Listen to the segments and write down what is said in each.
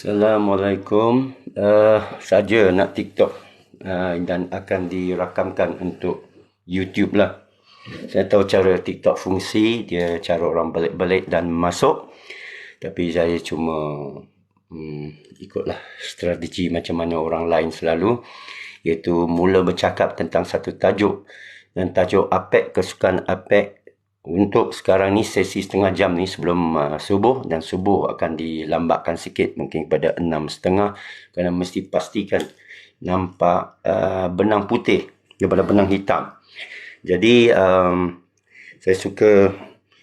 Assalamualaikum. Saja nak TikTok dan akan dirakamkan untuk YouTube lah. Saya tahu cara TikTok fungsi, dia cara orang balik-balik dan masuk. Tapi saya cuma ikutlah strategi macam mana orang lain selalu, iaitu mula bercakap tentang satu tajuk. Dan tajuk APEC, kesukaan APEC. Untuk sekarang ni sesi setengah jam ni sebelum subuh, dan subuh akan dilambatkan sikit mungkin pada 6.30 kerana mesti pastikan nampak benang putih daripada benang hitam. Jadi saya suka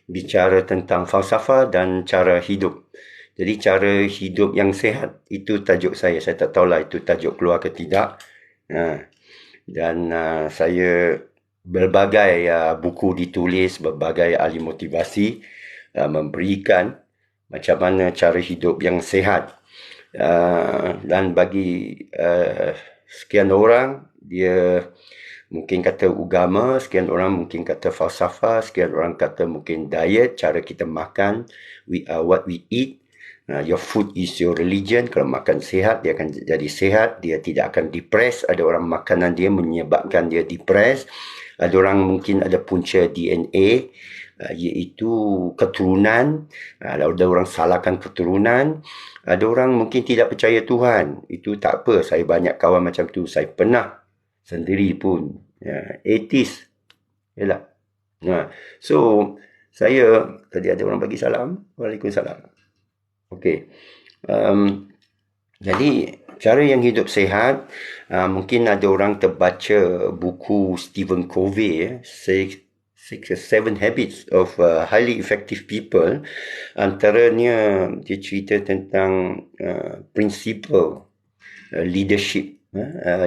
bicara tentang falsafah dan cara hidup. Jadi cara hidup yang sihat itu tajuk saya. Saya tak tahulah itu tajuk keluar ke tidak. Dan saya berbagai buku ditulis, berbagai ahli motivasi memberikan macam mana cara hidup yang sihat. Dan bagi sekian orang, dia mungkin kata agama, sekian orang mungkin kata falsafah, sekian orang kata mungkin diet, cara kita makan. We are what we eat. Your food is your religion. Kalau makan sihat, dia akan jadi sihat. Dia tidak akan depres. Ada orang makanan dia menyebabkan dia depres. Ada orang mungkin ada punca DNA, iaitu keturunan. Ada orang salahkan keturunan. Ada orang mungkin tidak percaya Tuhan. Itu tak apa. Saya banyak kawan macam tu. Saya pernah sendiri pun atheist. Yalah. So, saya tadi ada orang bagi salam. Waalaikumsalam. Okey. Jadi cara yang hidup sihat, mungkin ada orang terbaca buku Stephen Covey, 7 Habits of Highly Effective People. Antaranya dia cerita tentang prinsipal leadership,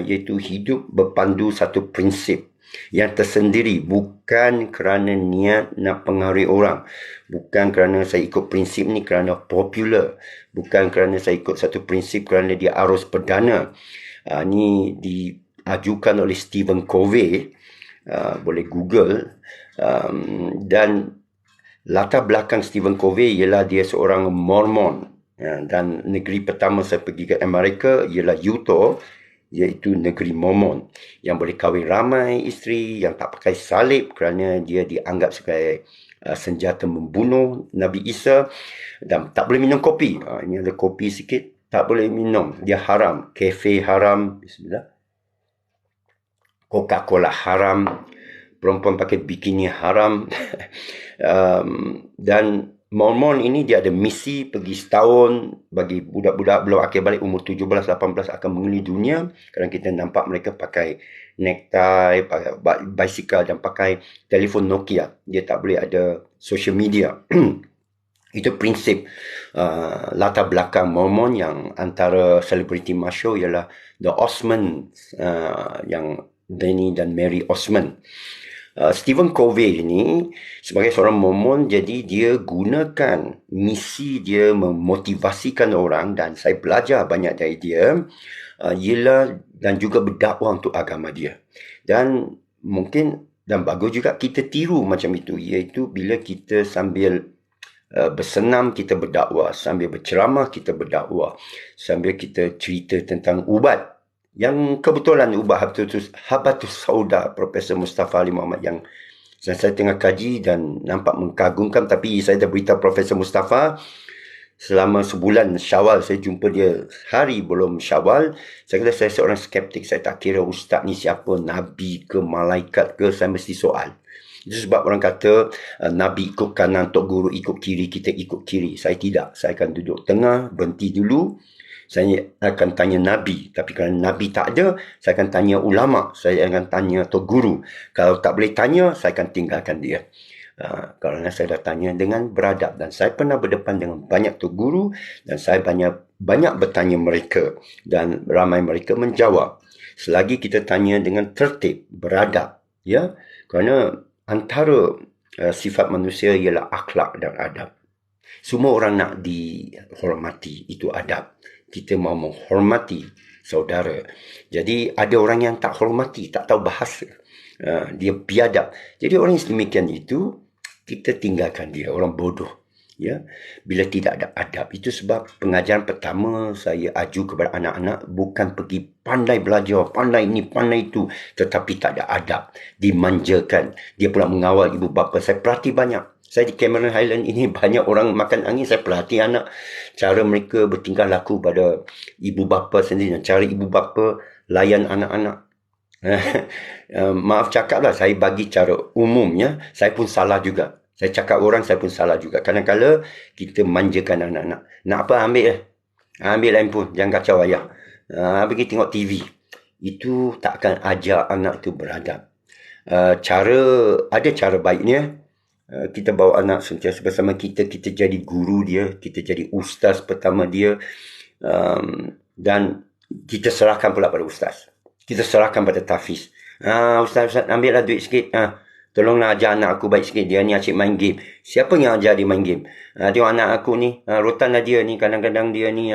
iaitu hidup berpandu satu prinsip yang tersendiri, bukan kerana niat nak pengaruhi orang, bukan kerana saya ikut prinsip ni kerana popular, bukan kerana saya ikut satu prinsip kerana dia arus perdana. Ni diajukan oleh Stephen Covey, boleh Google. Dan latar belakang Stephen Covey ialah dia seorang Mormon, dan negeri pertama saya pergi ke Amerika ialah Utah, iaitu negeri Mormon, yang boleh kahwin ramai isteri, yang tak pakai salib kerana dia dianggap sebagai senjata membunuh Nabi Isa, dan tak boleh minum kopi. Ini ada kopi sikit, tak boleh minum, dia haram. Kafe haram, bismillah. Coca-Cola haram, perempuan pakai bikini haram. Dan Mormon ini dia ada misi pergi setahun bagi budak-budak belum akhir balik umur 17-18 akan mengelilingi dunia. Kerana kita nampak mereka pakai necktie, pakai bicycle dan pakai telefon Nokia. Dia tak boleh ada social media. Itu prinsip latar belakang Mormon, yang antara selebriti masyhur ialah The Osmonds, yang Danny dan Mary Osmond. Stephen Covey ini sebagai seorang Mormon, jadi dia gunakan misi dia memotivasikan orang, dan saya belajar banyak dari dia, ialah dan juga berdakwah untuk agama dia. Dan mungkin dan bagus juga kita tiru macam itu, iaitu bila kita sambil bersenam kita berdakwah, sambil berceramah kita berdakwah, sambil kita cerita tentang ubat. Yang kebetulan ubah Habatus Sauda Profesor Mustafa Ali Muhammad, yang saya tengah kaji dan nampak mengagumkan. Tapi saya dah beritahu Profesor Mustafa selama sebulan Syawal, saya jumpa dia hari belum Syawal. Saya kata saya seorang skeptik, saya tak kira ustaz ni siapa, nabi ke malaikat ke, saya mesti soal. Itu sebab orang kata nabi ikut kanan, tok guru ikut kiri, kita ikut kiri. Saya tidak, saya akan duduk tengah, berhenti dulu. Saya akan tanya Nabi. Tapi kalau Nabi tak ada, saya akan tanya ulama. Saya akan tanya Tok Guru. Kalau tak boleh tanya, saya akan tinggalkan dia. Kerana saya dah tanya dengan beradab. Dan saya pernah berdepan dengan banyak Tok Guru. Dan saya banyak bertanya mereka. Dan ramai mereka menjawab. Selagi kita tanya dengan tertib, beradab. Ya, kerana antara sifat manusia ialah akhlak dan adab. Semua orang nak dihormati, itu adab. Kita mahu menghormati saudara. Jadi ada orang yang tak hormati, tak tahu bahasa. Dia biadab. Jadi orang yang sedemikian itu, kita tinggalkan dia, orang bodoh. Ya, bila tidak ada adab, itu sebab pengajaran pertama saya aju kepada anak-anak bukan pergi pandai belajar, pandai ini, pandai itu, tetapi tak ada adab, dimanjakan, dia pula mengawal ibu bapa. Saya perhati banyak, saya di Cameron Highland ini banyak orang makan angin, saya perhati anak, cara mereka bertingkah laku pada ibu bapa sendiri, dan cara ibu bapa layan anak-anak. Maaf cakaplah, saya bagi cara umumnya, saya pun salah juga. Saya cakap orang, saya pun salah juga. Kadang-kadang kita manjakan anak-anak. Nak apa, ambil lah. Ambil handphone, jangan kacau ayah. Pergi tengok TV. Itu tak akan ajar anak tu beradab. Ada cara baiknya. Kita bawa anak sentiasa bersama kita. Kita jadi guru dia. Kita jadi ustaz pertama dia. Dan kita serahkan pula pada ustaz. Kita serahkan pada tafiz. Ustaz, ambil lah duit sikit. Tolonglah ajar anak aku baik sikit. Dia ni asyik main game. Siapa yang ajar dia main game? Tengok anak aku ni. Rotan lah dia ni. Kadang-kadang dia ni.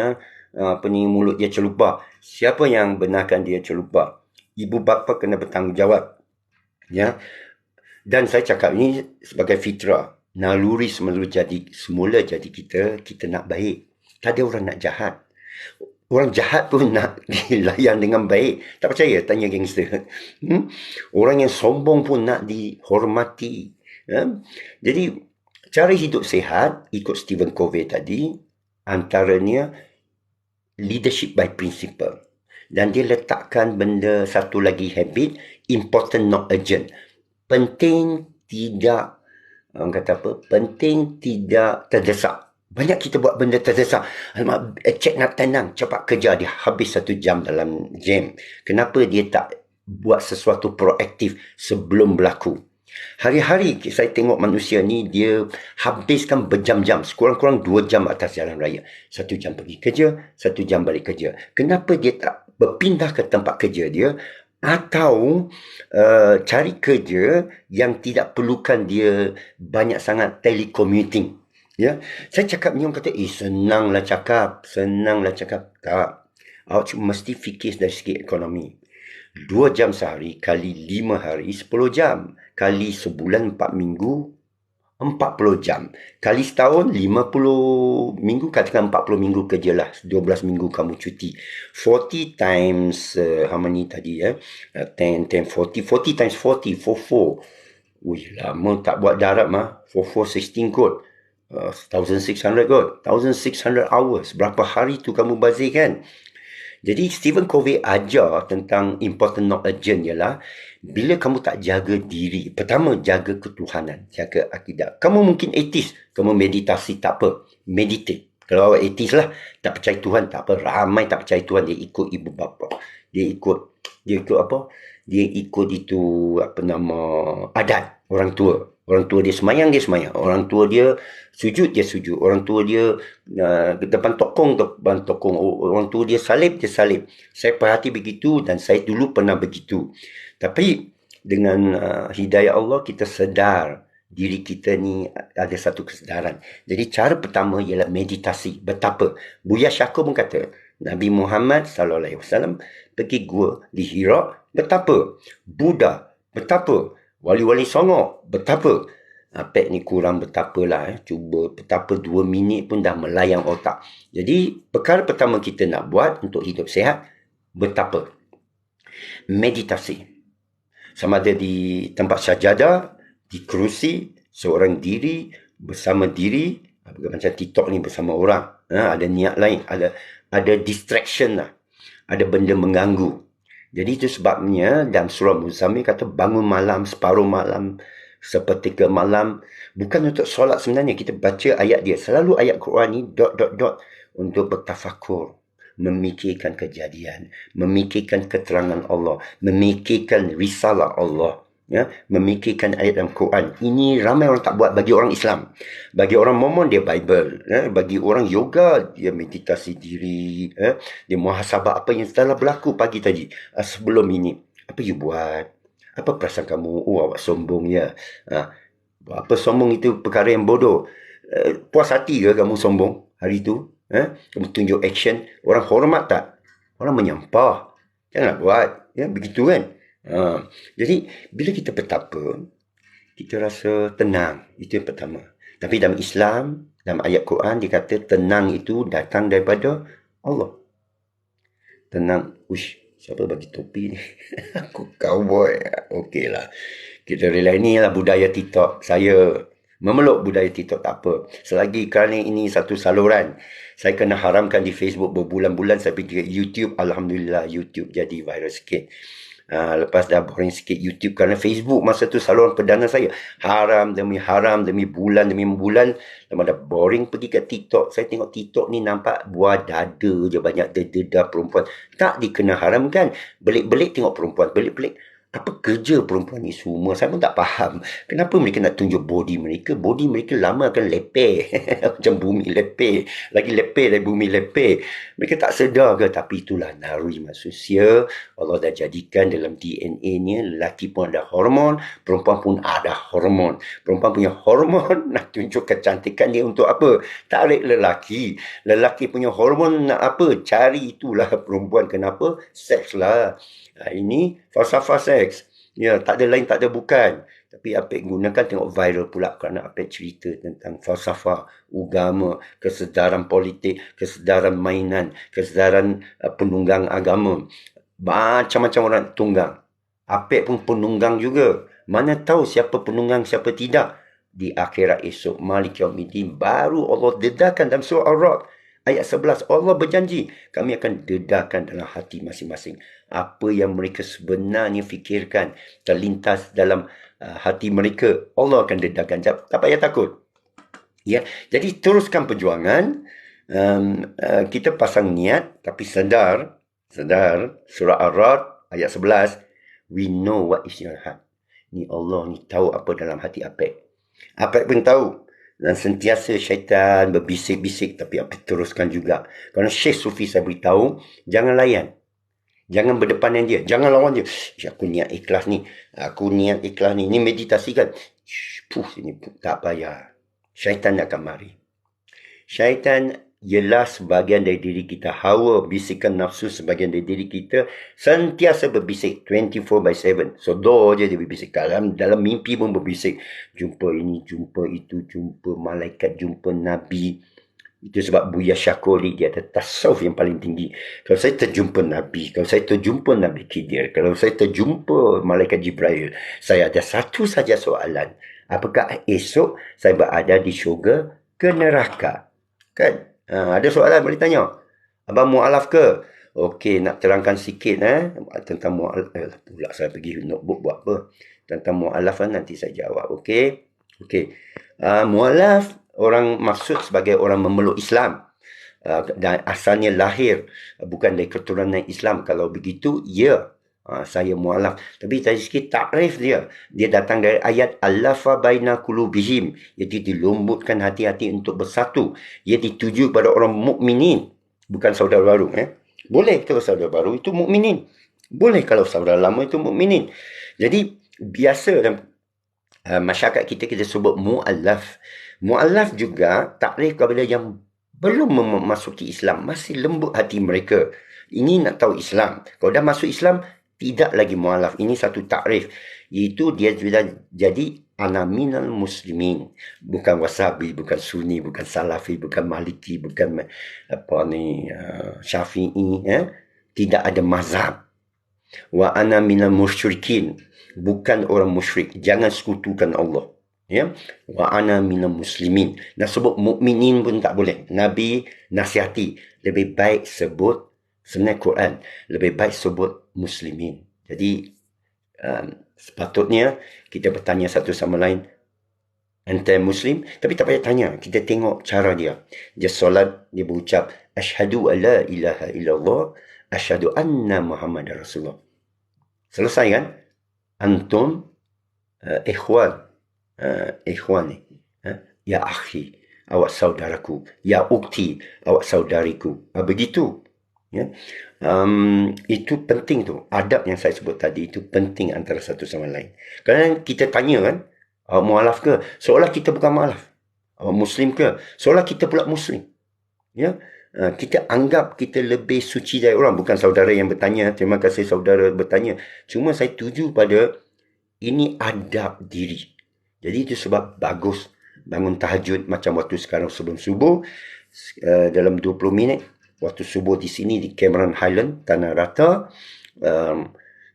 Mulut dia celupar. Siapa yang benarkan dia celupar? Ibu bapa kena bertanggungjawab. Ya. Dan saya cakap ini sebagai fitrah. Naluri semula jadi kita nak baik. Tak ada orang nak jahat. Orang jahat pun nak dilayan dengan baik. Tak percaya? Tanya gangster. Orang yang sombong pun nak dihormati. Jadi, cara hidup sihat, ikut Stephen Covey tadi, antaranya leadership by principle. Dan dia letakkan benda satu lagi habit, important not urgent. Penting tidak, orang kata apa? Penting tidak terdesak. Banyak kita buat benda terdesak. Alamak, cek nak tenang, cepat kerja. Dia habis 1 jam dalam jam. Kenapa dia tak buat sesuatu proaktif sebelum berlaku? Hari-hari saya tengok manusia ni, dia habiskan berjam-jam. Sekurang-kurang 2 jam atas jalan raya. 1 jam pergi kerja, 1 jam balik kerja. Kenapa dia tak berpindah ke tempat kerja dia? Atau cari kerja yang tidak perlukan dia banyak sangat telecommuting. Ya, saya cakap ni orang kata, senanglah cakap. Tak. Awak mesti fikir dari segi ekonomi. 2 jam sehari kali 5 hari 10 jam. Kali sebulan 4 minggu 40 jam. Kali setahun 50 minggu, katakan 40 minggu kerja lah. 12 minggu kamu cuti. 40 times, how many tadi 10, 40 times 40, 44. Wih, lama tak buat darab mah. 44, 16 kot. 1,600 kot. 1,600 hours. Berapa hari tu kamu bazirkan? Jadi Stephen Covey ajar tentang important not urgent ialah bila kamu tak jaga diri. Pertama, jaga ketuhanan, jaga akidah. Kamu mungkin atheist, kamu meditasi, tak apa. Meditate. Kalau awak atheist lah, tak percaya Tuhan, tak apa. Ramai tak percaya Tuhan, dia ikut ibu bapa. Dia ikut apa? Dia ikut itu, adat orang tua. Orang tua dia semayang, dia semayang. Orang tua dia sujud, dia sujud. Orang tua dia depan tokong. Orang tua dia salib, dia salib. Saya perhati begitu dan saya dulu pernah begitu. Tapi dengan hidayah Allah, kita sedar diri kita ni ada satu kesedaran. Jadi cara pertama ialah meditasi. Betapa? Buya Syakur pun kata, Nabi Muhammad SAW pergi gua di Hira. Betapa? Buddha. Betapa? Wali-wali Songo, betapa? Pek ni kurang betapa lah. Cuba betapa 2 minit pun dah melayang otak. Jadi, perkara pertama kita nak buat untuk hidup sihat, betapa? Meditasi. Sama ada di tempat sajadah, di kerusi, seorang diri, bersama diri, macam TikTok ni bersama orang. Ada niat lain, ada distraction lah. Ada benda mengganggu. Jadi itu sebabnya dalam surah Muzammil kata bangun malam, separuh malam, sepertiga malam. Bukan untuk solat sebenarnya. Kita baca ayat dia. Selalu ayat Quran ni ... untuk bertafakur. Memikirkan kejadian. Memikirkan keterangan Allah. Memikirkan risalah Allah. Ya, memikirkan ayat dalam Quran. Ini ramai orang tak buat bagi orang Islam. Bagi orang Mormon dia Bible. Bagi orang yoga dia meditasi diri. Dia muhasabah apa yang telah berlaku pagi tadi. Sebelum ini. Apa you buat? Apa perasaan kamu? Awak sombong ya. Apa sombong itu perkara yang bodoh. Puas hati ke kamu sombong hari itu? Kamu tunjuk action. Orang hormat tak? Orang menyampah. Janganlah buat. Ya, begitu kan? Jadi bila kita betapa, kita rasa tenang. Itu yang pertama. Tapi dalam Islam, dalam ayat Quran dikata tenang itu datang daripada Allah. Tenang. Uish, siapa bagi topi ni? Aku cowboy. Okey lah. Kita rela ni lah budaya TikTok. Saya memeluk budaya TikTok tak apa. Selagi kerana ini satu saluran. Saya kena haramkan di Facebook berbulan-bulan. Saya pergi ke YouTube. Alhamdulillah YouTube jadi viral sikit. Lepas dah boring sikit YouTube kerana Facebook masa tu saluran perdana saya. Haram demi bulan demi bulan. Lepas dah boring pergi ke TikTok. Saya tengok TikTok ni nampak buah dada je banyak dedah perempuan. Tak dikena haramkan. Belik-belik tengok perempuan. Belik-belik. Apa kerja perempuan ni semua? Saya pun tak faham. Kenapa mereka nak tunjuk body mereka? Body mereka lama akan lepeh. Macam bumi lepeh. Lagi lepeh dari bumi lepeh. Mereka tak sedar ke? Tapi itulah naluri manusia. Allah dah jadikan dalam DNA-nya. Lelaki pun ada hormon. Perempuan pun ada hormon. Perempuan punya hormon nak tunjuk kecantikan dia untuk apa? Tarik lelaki. Lelaki punya hormon nak apa? Cari itulah perempuan. Kenapa? Seks lah. Ini falsafah seks. Ya, tak ada lain, tak ada bukan. Tapi Apek gunakan tengok viral pula kerana Apek cerita tentang falsafah, agama, kesedaran politik, kesedaran mainan, kesedaran penunggang agama. Macam-macam orang tunggang. Apek pun penunggang juga. Mana tahu siapa penunggang, siapa tidak. Di akhirat esok, Malik Yaumiddin, baru Allah dedahkan dalam surah Ar-Ra'd. Ayat 11, Allah berjanji, kami akan dedahkan dalam hati masing-masing. Apa yang mereka sebenarnya fikirkan, terlintas dalam hati mereka, Allah akan dedahkan. Tak payah takut. Ya, jadi teruskan perjuangan. Kita pasang niat, tapi sedar, surah Ar-Ra'd, ayat 11, we know what is your heart. Ni Allah ni tahu apa dalam hati Apek. Apek pun tahu. Dan sentiasa syaitan berbisik-bisik. Tapi apa teruskan juga. Kerana Syekh Sufi saya beritahu. Jangan layan. Jangan berdepan dengan dia. Jangan lawan dia. Aku niat ikhlas ni. Ini meditasi kan. Ini tak payah. Syaitan akan mari. Syaitan ialah sebahagian dari diri kita. Hawa, bisikan nafsu sebahagian dari diri kita sentiasa berbisik 24/7. Sodor je dia berbisik. Dalam mimpi pun berbisik. Jumpa ini, jumpa itu, jumpa malaikat, jumpa Nabi. Itu sebab Buya Syakuri dia ada tasawuf yang paling tinggi. Kalau saya terjumpa Nabi, kalau saya terjumpa Nabi Khidir, kalau saya terjumpa malaikat Jibril, saya ada satu saja soalan. Apakah esok saya berada di syurga ke neraka? Kan? Ada soalan boleh tanya. Abang mu'alaf ke? Okey, nak terangkan sikit tentang mu'alaf. Pula saya pergi notebook buat apa? Tentang mu'alaf nanti saya jawab. Okey. Mu'alaf orang maksud sebagai orang memeluk Islam. Dan asalnya lahir bukan dari keturunan Islam. Kalau begitu, ya. Saya mu'alaf. Tapi tadi sikit takrif dia. Dia datang dari ayat Allafa baina qulubihim. Iaitu dilembutkan hati-hati untuk bersatu. Ia dituju pada orang mukminin, bukan saudara baru. Boleh kalau saudara baru itu mukminin. Boleh kalau saudara lama itu mukminin. Jadi biasa dalam masyarakat kita sebut mu'alaf. Mu'alaf juga takrif kepada yang belum memasuki Islam. Masih lembut hati mereka. Ini nak tahu Islam. Kalau dah masuk Islam, tidak lagi mu'alaf. Ini satu takrif. Iaitu dia sudah jadi ana minal muslimin. Bukan wasabi, bukan sunni, bukan salafi, bukan maliki, bukan syafi'i. Tidak ada mazhab. Wa ana minal musyrikin. Bukan orang musyrik. Jangan sekutukan Allah. Wa ana minal muslimin. Nak sebut mukminin pun tak boleh. Nabi nasihati. Lebih baik sebut sebenarnya Quran. Lebih baik sebut muslimin. Jadi sepatutnya kita bertanya satu sama lain, ente muslim? Tapi tak payah tanya. Kita tengok cara dia. Dia solat, dia berucap asyhadu an la ilaha illallah, asyhadu anna Muhammadar Rasulullah. Selesai kan? Antum ikhwan, ikhwani, ya akhi, awak saudaraku, ya ukti, awak saudariku. Begitu. Itu penting tu. Adab yang saya sebut tadi itu penting antara satu sama lain. Kerana kita tanya kan, awak mu'alaf ke? Seolah kita bukan mu'alaf. Awak muslim ke? Seolah kita pula muslim. Kita anggap kita lebih suci dari orang. Bukan saudara yang bertanya. Terima kasih saudara bertanya. Cuma saya tuju pada ini adab diri. Jadi itu sebab bagus bangun tahajud macam waktu sekarang sebelum subuh, dalam 20 minit. Waktu subuh di sini di Cameron Highland, Tanah Rata.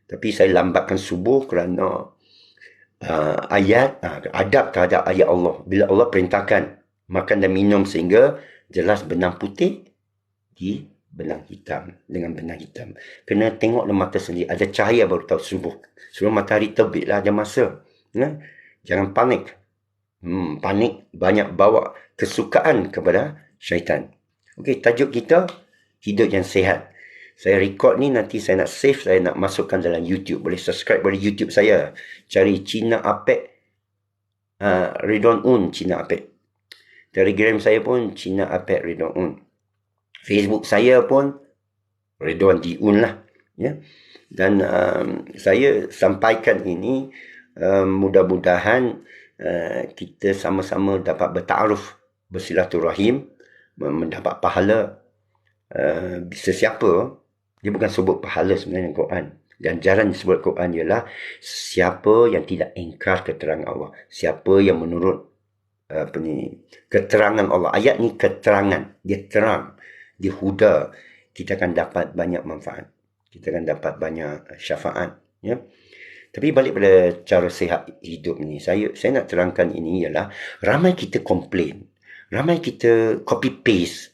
Tapi saya lambatkan subuh kerana adab terhadap ayat Allah. Bila Allah perintahkan makan dan minum sehingga jelas benang putih di benang hitam, dengan benang hitam. Kena tengok mata sendiri, ada cahaya baru tahu subuh. Sebelum matahari terbit lah, ada masa. Ya? Jangan panik. Panik banyak bawa kesukaan kepada syaitan. Okey, tajuk kita hidup yang sihat. Saya record ni, nanti saya nak save, saya nak masukkan dalam YouTube. Boleh subscribe pada YouTube saya. Cari Cina Apek, Ridwan Un Cina Apek. Telegram saya pun Cina Apek Ridwan Un. Facebook saya pun Ridwan Diun lah. Ya. Dan saya sampaikan ini, mudah-mudahan kita sama-sama dapat bertaaruf, bersilaturahim, mendapat pahala. Sesiapa, dia bukan sebut pahala sebenarnya Quran. Dan jalan disebut Quran ialah siapa yang tidak ingkar keterangan Allah, siapa yang menurut keterangan Allah. Ayat ni keterangan, dia terang, dia huda, kita akan dapat banyak manfaat, kita akan dapat banyak syafaat. Ya. Tapi balik pada cara sihat hidup ni, saya nak terangkan ini ialah ramai kita komplain, ramai kita copy paste.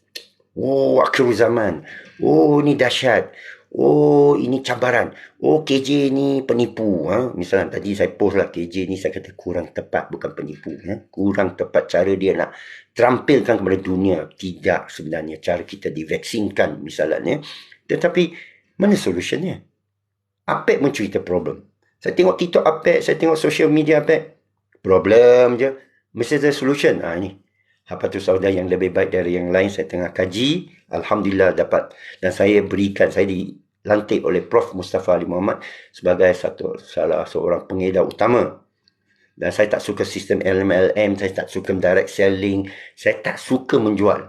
Oh, akhir zaman. Oh, ni dahsyat. Oh, ini cabaran. Oh, KJ ni penipu. Misalnya tadi saya post lah, KJ ni saya kata kurang tepat, bukan penipu. Kurang tepat cara dia nak terampilkan kepada dunia. Tidak sebenarnya cara kita divaksinkan misalnya. Tetapi mana solutionnya? Apek mencerita problem. Saya tengok TikTok Apek, saya tengok social media Apek. Problem je. Mesti ada solution. Ini. Hafatul Sauda yang lebih baik dari yang lain saya tengah kaji. Alhamdulillah dapat. Dan saya dilantik oleh Prof. Mustafa Ali Muhammad sebagai salah seorang pengedar utama. Dan saya tak suka sistem LMLM, saya tak suka direct selling, saya tak suka menjual.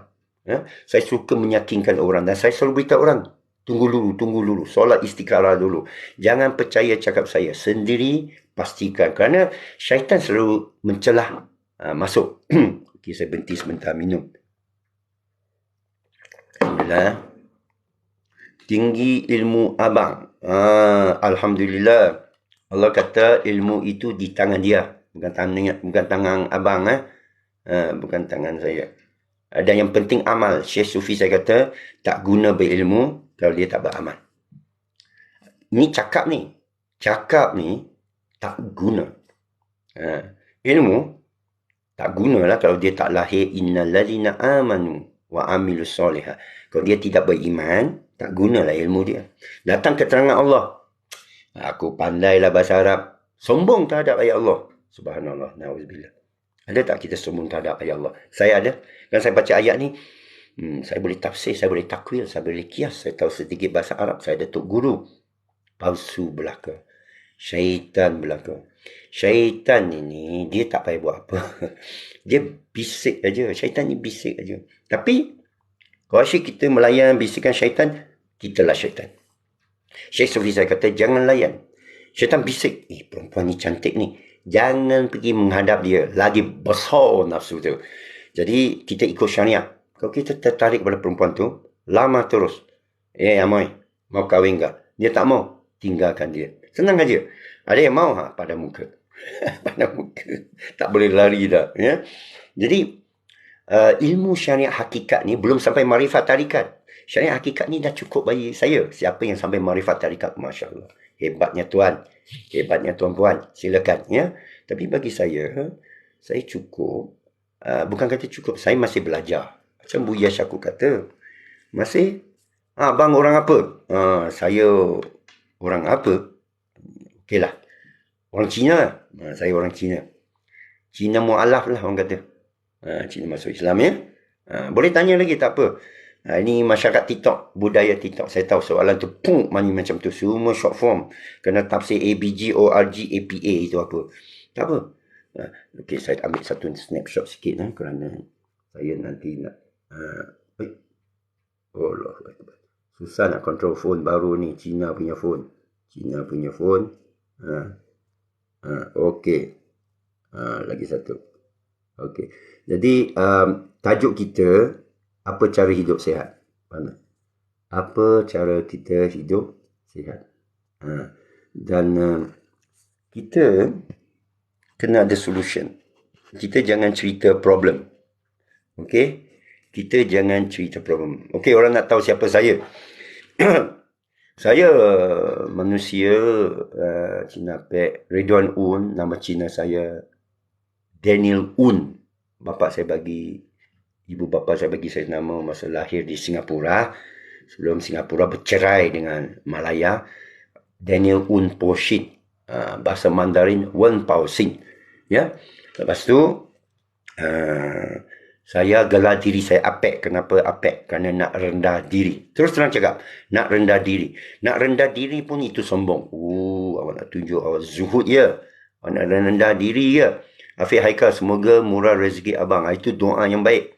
Saya suka meyakinkan orang. Dan saya selalu beritahu orang, tunggu dulu, solat istikharah dulu. Jangan percaya cakap saya, sendiri pastikan. Kerana syaitan selalu mencelah masuk. Okay, saya berhenti sebentar minum. Alhamdulillah. Tinggi ilmu abang. Alhamdulillah. Allah kata ilmu itu di tangan dia. Bukan tangan abang. Bukan tangan saya. Dan yang penting amal. Syekh Sufi saya kata, tak guna berilmu kalau dia tak beramal. Ini cakap ni tak guna. Ilmu tak gunalah kalau dia tak lahir. Innal ladzina amanu wa amilus solihat. Kalau dia tidak beriman, tak gunalah ilmu dia. Datang keterangan Allah, aku pandailah bahasa Arab, sombong terhadap ayat Allah. Subhanallah, na'udzubillah. Ada tak kita sombong terhadap ayat Allah? Saya ada. Kan saya baca ayat ni, saya boleh tafsir, saya boleh takwil, saya boleh kias, saya tahu sedikit bahasa Arab, saya datuk guru. Palsu belaka. Syaitan belaka. Syaitan ini, dia tak payah buat apa. Dia bisik aja. Syaitan ni bisik aja. Tapi, kalau asyik kita melayan bisikan syaitan, kitalah syaitan. Syekh Sufi saya kata, jangan layan. Syaitan bisik, perempuan ni cantik ni. Jangan pergi menghadap dia. Lagi besar nafsu tu. Jadi, kita ikut syariat. Kalau kita tertarik pada perempuan tu, lama terus. Amoy, mau kahwin ke? Dia tak mau, tinggalkan dia. Senang aja. Ada yang mau pada muka. Pada muka. Tak boleh lari dah. Ya? Jadi, ilmu syariat hakikat ni belum sampai marifat tarikat. Syariat hakikat ni dah cukup bagi saya. Siapa yang sampai marifat tarikat, Masya Allah. Hebatnya Tuan. Hebatnya Tuan-Puan. Silakan. Ya? Tapi bagi saya cukup. Bukan kata cukup. Saya masih belajar. Macam Buya Syakur kata. Masih. Abang orang apa? Saya orang apa? Okeylah. Orang Cina. Saya orang Cina. Cina mu'alaf lah orang kata. Cina masuk Islam ya. Boleh tanya lagi tak apa. Ini masyarakat TikTok. Budaya TikTok. Saya tahu soalan tu macam tu. Semua short form. Kena tafsir ABG, ORG, APA itu apa. Tak apa. Okey, saya ambil satu snapshot sikit kerana saya nanti nak Allah. Susah nak control phone baru ni. Cina punya phone. Okey. Lagi satu. Okey. Jadi tajuk kita, apa cara hidup sihat? Mana? Apa cara kita hidup sihat? Dan kita kena ada solution. Kita jangan cerita problem. Okey? Kita jangan cerita problem. Okey, orang nak tahu siapa saya. Saya manusia Cina Pek, Ridwan Un, nama Cina saya Daniel Un. Bapa saya bagi, ibu bapa saya bagi saya nama masa lahir di Singapura. Sebelum Singapura bercerai dengan Malaya. Daniel Un Po Shin. Bahasa Mandarin Wen Pao Xin. Ya. Lepas tu saya gelar diri saya Apek. Kenapa Apek? Kerana nak rendah diri. Terus terang cakap, nak rendah diri. Nak rendah diri pun itu sombong. Awak nak tunjuk awak zuhud ya. Awak nak rendah diri ya. Afiq Haikal, semoga murah rezeki abang. Itu doa yang baik.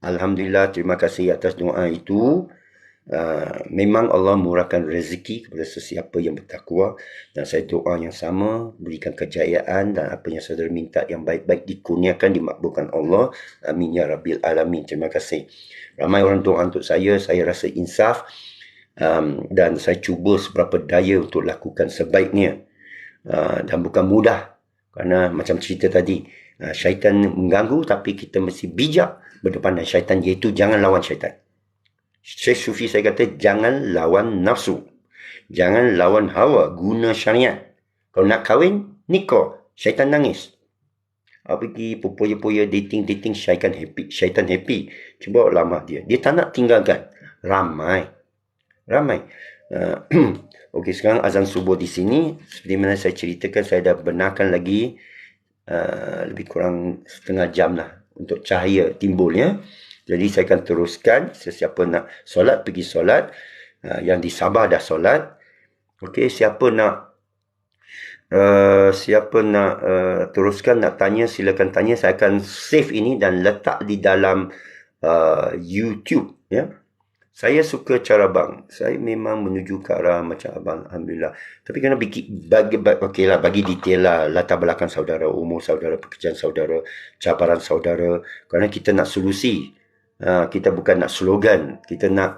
Alhamdulillah, terima kasih atas doa itu. Memang Allah murahkan rezeki kepada sesiapa yang bertakwa, dan saya doa yang sama, berikan kejayaan dan apa yang saudara minta yang baik-baik dikurniakan, dimakbulkan Allah. Amin ya Rabbil Alamin. Terima kasih. Ramai orang doa untuk saya rasa insaf, dan saya cuba seberapa daya untuk lakukan sebaiknya, dan bukan mudah. Kerana macam cerita tadi, syaitan mengganggu, tapi kita mesti bijak berdepan dengan syaitan, iaitu jangan lawan syaitan. Syekh Sufi saya kata, jangan lawan nafsu. Jangan lawan hawa, guna syariat. Kalau nak kahwin, nikah. Syaitan nangis. Pergi poya-poya dating, syaitan happy. Cuba lamar dia. Dia tak nak tinggalkan. Ramai. Okey, sekarang azan subuh di sini. Seperti mana saya ceritakan, saya dah benarkan lagi lebih kurang setengah jam lah untuk cahaya timbulnya. Jadi saya akan teruskan. Sesiapa nak solat, pergi solat. Yang di Sabah dah solat. Okey, siapa nak teruskan, nak tanya, silakan tanya. Saya akan save ini dan letak di dalam YouTube, ya. Saya suka cara abang. Saya memang menuju ke arah macam abang, alhamdulillah. Tapi kena bagi detail lah, latar belakang saudara, umur saudara, pekerjaan saudara, cabaran saudara. Kerana kita nak solusi. Kita bukan nak slogan. Kita nak,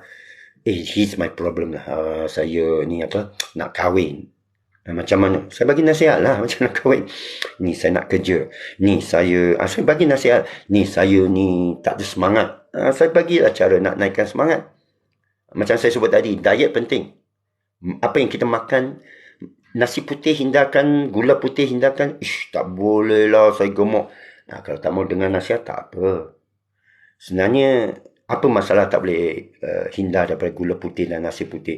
here's my problem lah. Saya ni nak kahwin. Macam mana? Saya bagi nasihat lah macam nak kahwin. Ni saya nak kerja. Ni saya bagi nasihat. Ni saya ni tak ada semangat. Saya bagilah cara nak naikkan semangat. Macam saya sebut tadi, diet penting. Apa yang kita makan, nasi putih hindarkan, gula putih hindarkan. Tak boleh lah, saya gemuk. Kalau tak mau dengar nasihat, tak apa. Sebenarnya, apa masalah tak boleh hindar daripada gula putih dan nasi putih?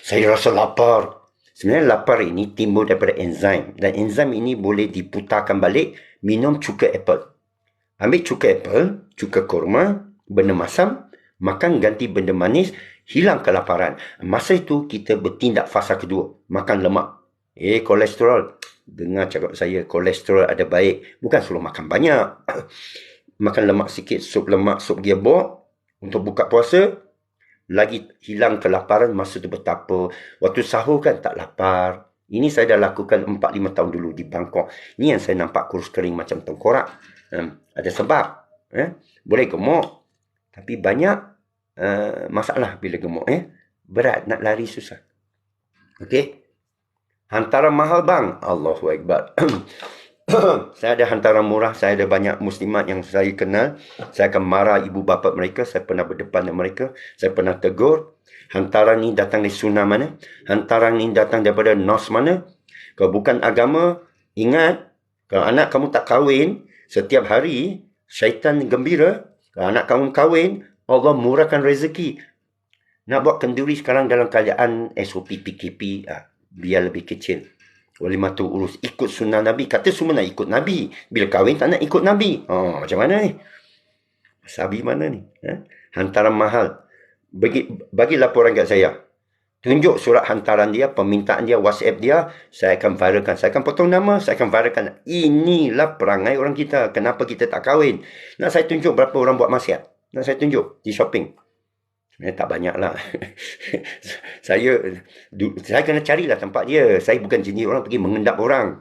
Saya rasa lapar. Sebenarnya lapar ini timbul daripada enzim. Dan enzim ini boleh diputarkan balik, minum cuka apple. Ambil cuka apple, cuka kurma, benda masam, makan ganti benda manis, hilang kelaparan. Masa itu kita bertindak fasa kedua, makan lemak. Kolesterol. Dengar cakap saya, kolesterol ada baik. Bukan suruh makan banyak. Makan lemak sikit, sup lemak, sup gearbox untuk buka puasa. Lagi hilang kelaparan, masa tu betapa. Waktu sahur kan tak lapar. Ini saya dah lakukan 4-5 tahun dulu di Bangkok. Ini yang saya nampak kurus kering macam tengkorak. Ada sebab. Boleh gemuk. Tapi banyak masalah bila gemuk. Berat, nak lari susah. Okey. Hantaran mahal bang. Allahu Akbar. Saya ada hantaran murah. Saya ada banyak muslimat yang saya kenal. Saya akan marah ibu bapa mereka. Saya pernah berdepan dengan mereka. Saya pernah tegur. Hantaran ni datang dari sunnah mana? Hantaran ni datang daripada nos mana? Kalau bukan agama, ingat, kalau anak kamu tak kahwin, setiap hari syaitan gembira. Kalau anak kamu kahwin, Allah murahkan rezeki. Nak buat kenduri sekarang dalam keadaan SOP PKP, biar lebih kecil. Walimah tu urus, ikut sunnah Nabi. Kata semua nak ikut Nabi. Bila kahwin tak nak ikut Nabi. Macam mana ni? Sabi mana ni? Hantaran mahal. Bagi laporan kat saya. Tunjuk surat hantaran dia, permintaan dia, WhatsApp dia. Saya akan viralkan. Saya akan potong nama, saya akan viralkan. Inilah perangai orang kita. Kenapa kita tak kahwin? Nak saya tunjuk berapa orang buat maksiat? Nak saya tunjuk di shopping? Sebenarnya tak banyak lah. Saya kena carilah tempat dia. Saya bukan jenis orang pergi mengendap orang.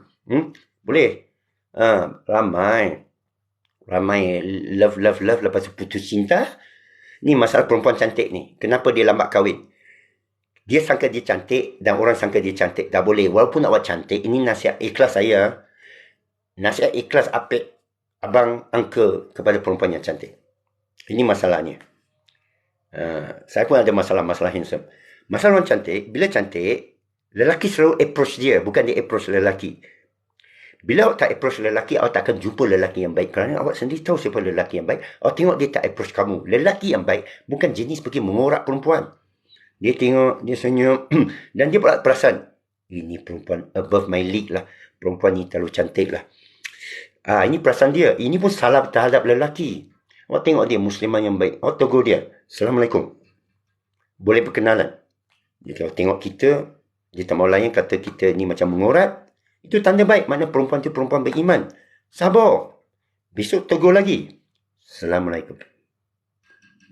Boleh? Ramai. Ramai love, love, love, lepas tu putus cinta. Ni masalah perempuan cantik ni. Kenapa dia lambat kahwin? Dia sangka dia cantik dan orang sangka dia cantik. Tak boleh. Walaupun awak cantik, ini nasihat ikhlas saya. Nasihat ikhlas apik abang, uncle kepada perempuan yang cantik. Ini masalahnya. Saya pun ada masalah-masalah handsome. Masalah orang cantik, bila cantik, lelaki selalu approach dia, bukan dia approach lelaki. Bila awak tak approach lelaki, awak tak akan jumpa lelaki yang baik. Kerana awak sendiri tahu siapa lelaki yang baik. Awak tengok dia tak approach kamu. Lelaki yang baik bukan jenis pergi mengorak perempuan. Dia tengok, dia senyum. Dan dia pula perasan, ini perempuan above my league lah. Perempuan ni terlalu cantik lah. Ini perasaan dia. Ini pun salah terhadap lelaki. Awak tengok dia muslimah yang baik. Awak tegur dia. Assalamualaikum. Boleh berkenalan. Dia kalau tengok kita, dia tak mau layan kata kita ni macam mengorat. Itu tanda baik. Mana perempuan tu perempuan beriman. Sabar. Besok tegur lagi. Assalamualaikum.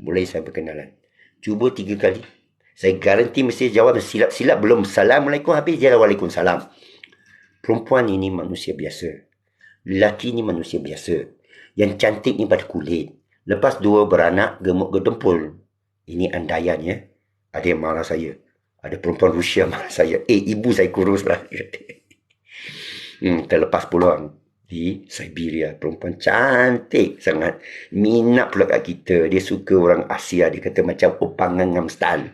Boleh saya berkenalan. Cuba 3 kali. Saya garanti mesti jawab silap-silap belum Assalamualaikum habis dia Waalaikumsalam. Perempuan ini manusia biasa. Lelaki ni manusia biasa. Yang cantik ni pada kulit. Lepas 2 beranak, gemuk gedempul. Ini andaian ya. Ada yang marah saya. Ada perempuan Rusia marah saya. Ibu saya kurus lah. Terlepas peluang. Di Siberia. Perempuan cantik sangat. Minat pula kat kita. Dia suka orang Asia. Dia kata macam Opangan Ngamstan.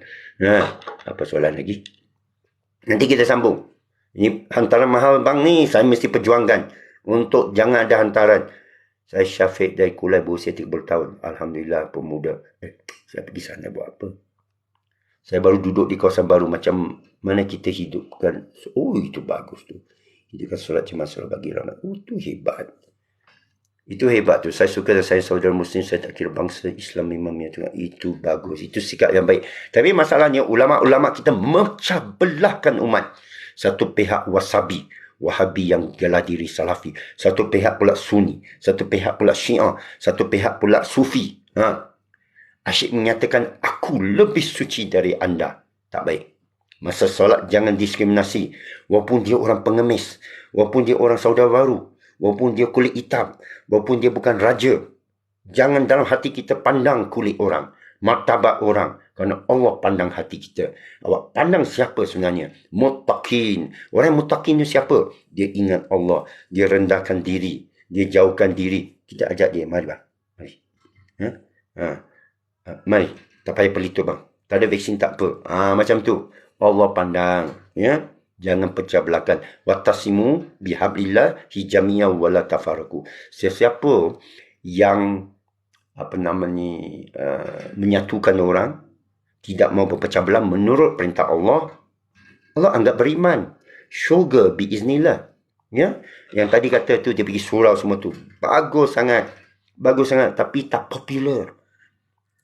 Apa soalan lagi? Nanti kita sambung. Ini hantaran mahal bang ni. Saya mesti perjuangkan. Untuk jangan ada hantaran. Saya Syafiq dari Kulai berusia 30 tahun. Alhamdulillah pemuda. Saya pergi sana buat apa? Saya baru duduk di kawasan baru. Macam mana kita hidupkan. Oh itu bagus tu. Hidupkan solat cuma solat bagi rahmat. Oh itu hebat. Itu hebat tu. Saya suka dan saya saudara Muslim. Saya tak kira bangsa Islam imamnya tu. Itu bagus. Itu sikap yang baik. Tapi masalahnya ulama-ulama kita memecah belahkan umat. Satu pihak wasabi. Wahabi yang gelar diri Salafi. Satu pihak pula Sunni. Satu pihak pula Syiah. Satu pihak pula Sufi. Asyik menyatakan aku lebih suci dari anda. Tak baik. Masa solat jangan diskriminasi. Walaupun dia orang pengemis. Walaupun dia orang saudara baru. Walaupun dia kulit hitam. Walaupun dia bukan raja. Jangan dalam hati kita pandang kulit orang. Martabat orang. Kerana Allah pandang hati kita. Awak pandang siapa sebenarnya? Muttaqin. Orang muttaqin itu siapa? Dia ingat Allah. Dia rendahkan diri. Dia jauhkan diri. Kita ajak dia. Mari bang. Mari. Mari. Tak payah pelitup bang. Tak ada vaksin tak apa. Macam tu. Allah pandang. Ya. Jangan pecah belakang. Watasimu bihablillah hijamiyah wala tafaraku. Sesiapa yang menyatukan orang, tidak mau berpecah belah menurut perintah Allah, Allah anggap beriman. Syurga biiznillah. Ya, yang tadi kata tu dia pergi surau semua tu. Bagus sangat. Bagus sangat tapi tak popular.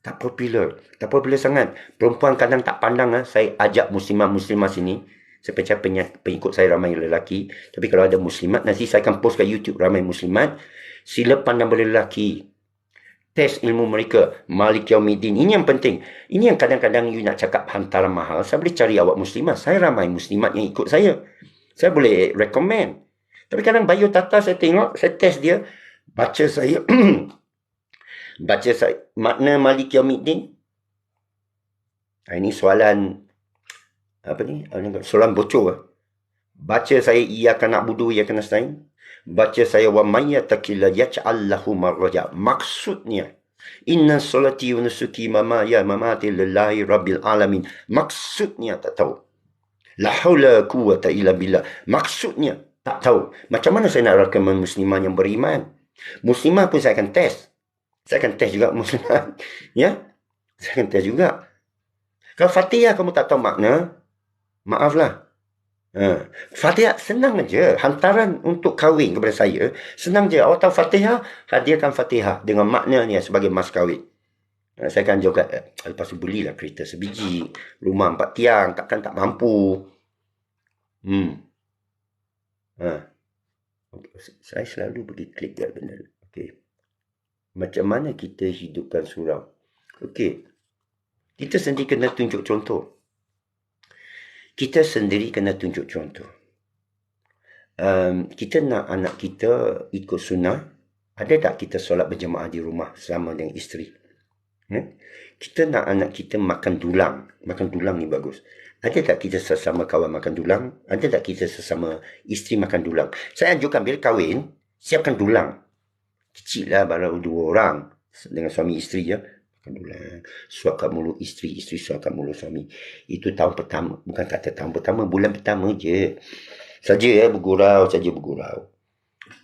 Tak popular sangat. Perempuan kadang tak pandang. Saya ajak muslimah sini. Saya percaya pengikut saya ramai lelaki. Tapi kalau ada muslimat, nanti saya akan post kat YouTube ramai muslimat. Sila pandang lelaki. Tes ilmu mereka. Malik Yaumiddin. Ini yang penting. Ini yang kadang-kadang you nak cakap hantaran mahal. Saya boleh cari awak muslimah. Saya ramai muslimat yang ikut saya. Saya boleh recommend. Tapi kadang biodata saya tengok. Saya test dia. Baca saya. Makna Malik Yaumiddin. Ini soalan. Apa ni? Soalan bocor. Baca saya. Iyyaka na'budu wa iyyaka nasta'in. Baca saya wa may yattaqillah yaj'al lahu makhraja. Maksudnya inna salati wa nusuki mamati lillahi rabbil alamin. Maksudnya tak tahu. La haula quwwata illa billah. Maksudnya tak tahu. Macam mana saya nak rekomen muslimah yang beriman? Muslimah pun saya akan test. Saya akan test juga muslimah. Ya? Saya akan test juga. Kalau Fatihah kamu tak tahu makna, maaflah. Fatihah senang aja. Hantaran untuk kahwin kepada saya senang je. Awak tahu Fatihah, hadirkan Fatihah dengan maknanya sebagai mas kahwin. Saya akan juga lepas tu belilah kereta sebiji, rumah 4 tiang, takkan tak mampu. Saya selalu pergi klik kat benda. Okey. Macam mana kita hidupkan surau? Okey. Kita sendiri kena tunjuk contoh. Kita sendiri kena tunjuk contoh. Kita nak anak kita ikut sunnah. Ada tak kita solat berjemaah di rumah selama dengan isteri? Kita nak anak kita makan dulang. Makan dulang ni bagus. Ada tak kita sesama kawan makan dulang? Ada tak kita sesama isteri makan dulang? Saya anjurkan bila kahwin, siapkan dulang. Kecil lah, baru 2 orang. Dengan suami isteri ya. Makan dulang. Suapkan mulut isteri, isteri suapkan mulut suami. Itu tahun pertama. Bukan kata tahun pertama, bulan pertama je. Saja ya, bergurau, saja bergurau.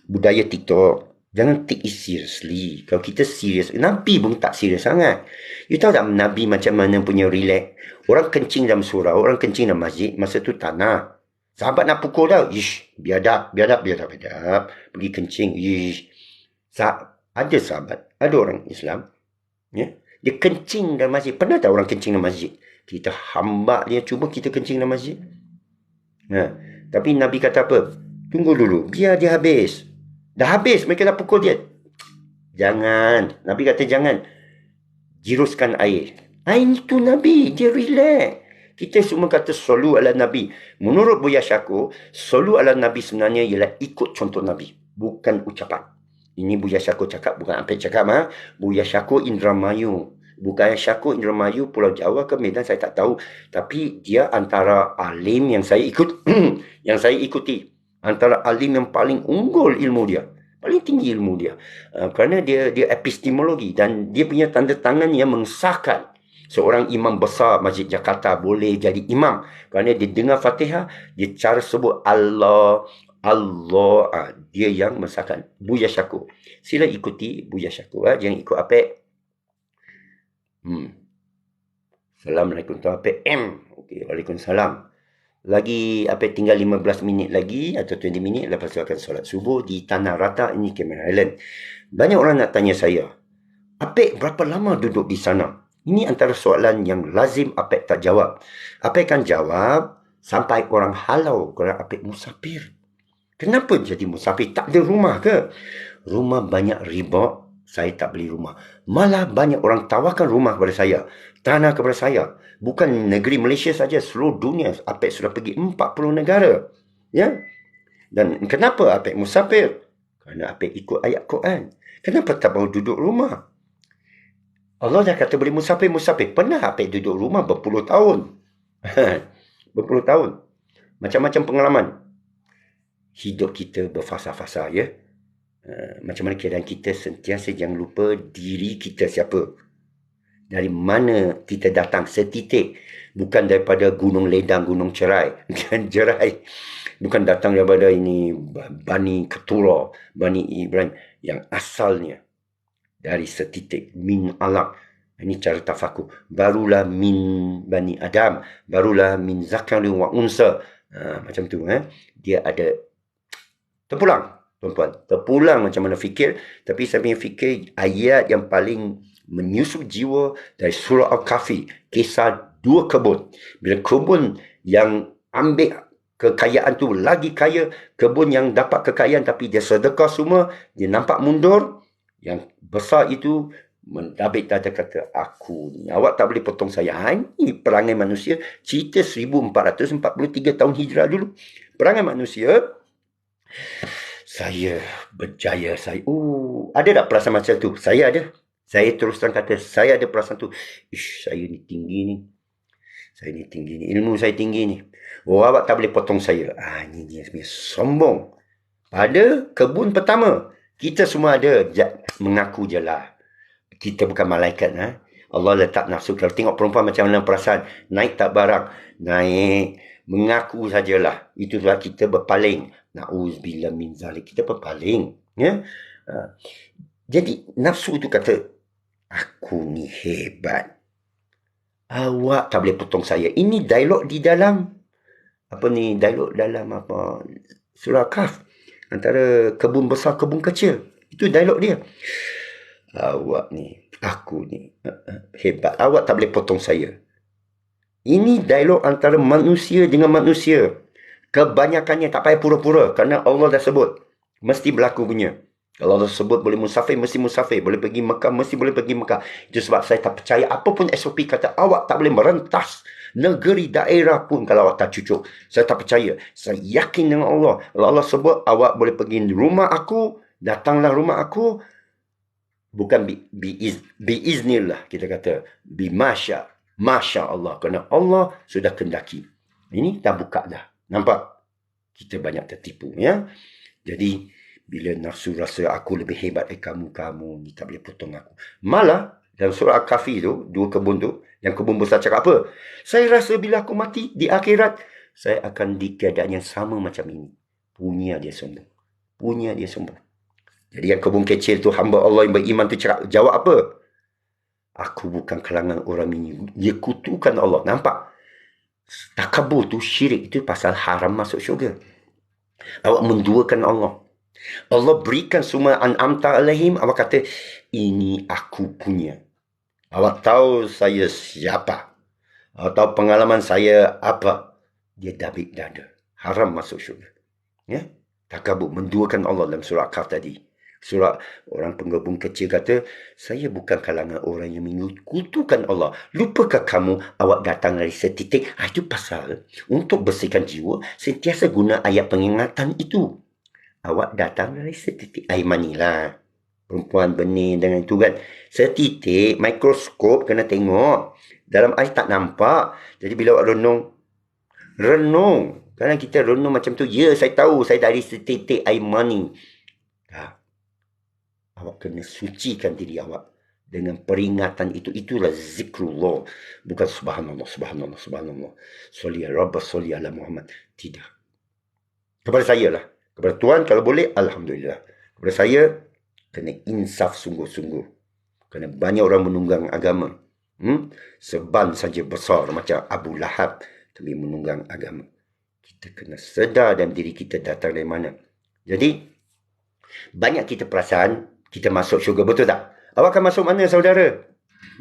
Budaya TikTok. Jangan take it seriously. Kalau kita serius, Nabi pun tak serius sangat. You tahu tak Nabi macam mana punya relax? Orang kencing dalam surau, orang kencing dalam masjid, masa tu tanah. Sahabat nak pukul tau. Ish, biadab. Pergi kencing. Ish. Ada sahabat, ada orang Islam. Ya? Dia kencing dalam masjid. Pernah tak orang kencing dalam masjid? Kita hambak dia, cuba kita kencing dalam masjid. Tapi Nabi kata apa? Tunggu dulu, biar dia habis. Dah habis, mereka dah pukul dia. Jangan. Nabi kata jangan. Jiruskan air. Air itu Nabi. Dia relax. Kita semua kata solu ala Nabi. Menurut Buya Syakur, solu ala Nabi sebenarnya ialah ikut contoh Nabi. Bukan ucapan. Ini Buya Syakur cakap. Bukan apa cakap. Buya Syakur Indramayu. Bukan Syakur Indramayu, Pulau Jawa ke Medan, saya tak tahu. Tapi dia antara alim yang saya ikut. yang saya ikuti. Antara alim yang paling unggul ilmu dia. Paling tinggi ilmu dia. Kerana dia epistemologi. Dan dia punya tanda tangan yang mengesahkan seorang imam besar Masjid Jakarta boleh jadi imam. Kerana dia dengar Fatihah, dia cara sebut Allah. Dia yang mengesahkan. Buya Syakur. Sila ikuti Buya Syakur. Jangan ikut Apek. Assalamualaikum Apek M. Okey, Waalaikumsalam. Lagi tinggal 15 minit lagi atau 20 minit lepas tu akan solat subuh di Tanah Rata, ini Cameron Highland. Banyak orang nak tanya saya, Apek berapa lama duduk di sana? Ini antara soalan yang lazim Apek tak jawab. Apek akan jawab sampai orang halau kalau Apek musafir. Kenapa jadi musafir? Tak ada rumah ke? Rumah banyak riba, saya tak beli rumah. Malah banyak orang tawarkan rumah kepada saya, tanah kepada saya. Bukan negeri Malaysia saja, seluruh dunia. Apek sudah pergi 40 negara. Ya. Dan kenapa Apek musafir? Kerana Apek ikut ayat Quran. Kenapa tak mau duduk rumah? Allah dah kata boleh musafir. Pernah Apek duduk rumah berpuluh tahun. Berpuluh tahun. Macam-macam pengalaman. Hidup kita berfasa-fasa ya. Macam mana keadaan kita, sentiasa jangan lupa diri kita siapa. Dari mana kita datang setitik. Bukan daripada Gunung Ledang, Gunung Cerai. Bukan datang daripada ini Bani Ketura, Bani Ibrahim. Yang asalnya dari setitik min alaq. Ini cara tafakur. Barulah min Bani Adam. Barulah min zakari wa unsa. Macam tu. Dia ada terpulang. Tuan-tuan, terpulang macam mana fikir. Tapi saya punya fikir ayat yang paling menyusup jiwa dari surah Al-Kahfi. Kisah 2 kebun. Bila kebun yang ambil kekayaan tu lagi kaya, kebun yang dapat kekayaan tapi dia sedekah semua, dia nampak mundur. Yang besar itu mendabik dada kata, aku ni, awak tak boleh potong saya. Ini perangai manusia. Cerita 1443 tahun hijrah dulu. Perangai manusia. Saya berjaya. Ada tak perasaan macam tu? Saya ada. Saya terus terang kata, saya ada perasaan tu. Saya ni tinggi ni. Ilmu saya tinggi ni. Awak tak boleh potong saya. Ini dia sombong. Pada kebun pertama, kita semua ada. Mengaku je lah. Kita bukan malaikat. Allah letak nafsu. Kalau tengok perempuan macam mana perasaan. Naik tak barang. Naik. Mengaku sajalah. Itulah kita berpaling. Na'udzubillah min zalik. Kita berpaling. Ya? Jadi nafsu tu kata, aku ni hebat. Awak tak boleh potong saya. Ini dialog di dalam dialog dalam surah Kahf. Antara kebun besar, kebun kecil. Itu dialog dia. Awak ni, aku ni hebat. Awak tak boleh potong saya. Ini dialog antara manusia dengan manusia. Kebanyakannya tak payah pura-pura. Kerana Allah dah sebut. Mesti berlaku punya. Kalau Allah sebut boleh musafir, mesti musafir. Boleh pergi Mekah, mesti boleh pergi Mekah. Itu sebab saya tak percaya apapun SOP kata awak tak boleh merentas negeri, daerah pun kalau awak tak cucuk. Saya tak percaya. Saya yakin dengan Allah. Kalau Allah sebut awak boleh pergi rumah aku Datanglah rumah aku, bukan biiznillah, kita kata bimasya, masya Allah, kerana Allah sudah kendaki. Ini dah buka dah. Nampak? Kita banyak tertipu, ya. Jadi bila nafsu rasa aku lebih hebat dari kamu ni tak boleh potong aku. Malah dalam surah Al-Kahfi tu, 2 kebun tu, yang kebun besar cakap apa? Saya rasa bila aku mati di akhirat, saya akan di keadaan yang sama macam ini. Punya dia sombong. Punya dia sombong. Jadi yang kebun kecil tu, hamba Allah yang beriman tu cakap, jawab apa? Aku bukan kalangan orang ini. Dia kutukan Allah. Nampak? Takabur tu, syirik itu pasal haram masuk syurga. Awak menduakan Allah. Allah berikan semua an'amta alaihim. Awak kata, ini aku punya. Awak tahu saya siapa? Awak tahu pengalaman saya apa? Dia dabik dada. Haram masuk syurga. Ya? Takabur, menduakan Allah dalam surah Kahf tadi. Surah orang penggabung kecil kata, saya bukan kalangan orang yang menyekutukan Allah. Lupakah kamu awak datang dari setitik? Itu pasal untuk bersihkan jiwa, sentiasa guna ayat pengingatan itu. Awak datang dari setitik air mani lah. Perempuan benih dengan itu kan. Setitik, mikroskop kena tengok. Dalam air tak nampak. Jadi bila awak renung. Kadang kita renung macam tu. Ya, saya tahu saya dari setitik air mani. Awak kena sucikan diri awak dengan peringatan itu. Itulah zikrullah. Bukan subhanallah, subhanallah, subhanallah. Sholli ya Rabbah, sholli ala Muhammad. Tidak. Kepada saya lah. Kepada Tuhan kalau boleh, alhamdulillah. Kepada saya, kena insaf sungguh-sungguh. Kerana banyak orang menunggang agama. Seban saja besar macam Abu Lahab, tapi menunggang agama. Kita kena sedar dalam diri kita datang dari mana. Jadi, banyak kita perasan, kita masuk syurga, betul tak? Awak akan masuk mana, saudara?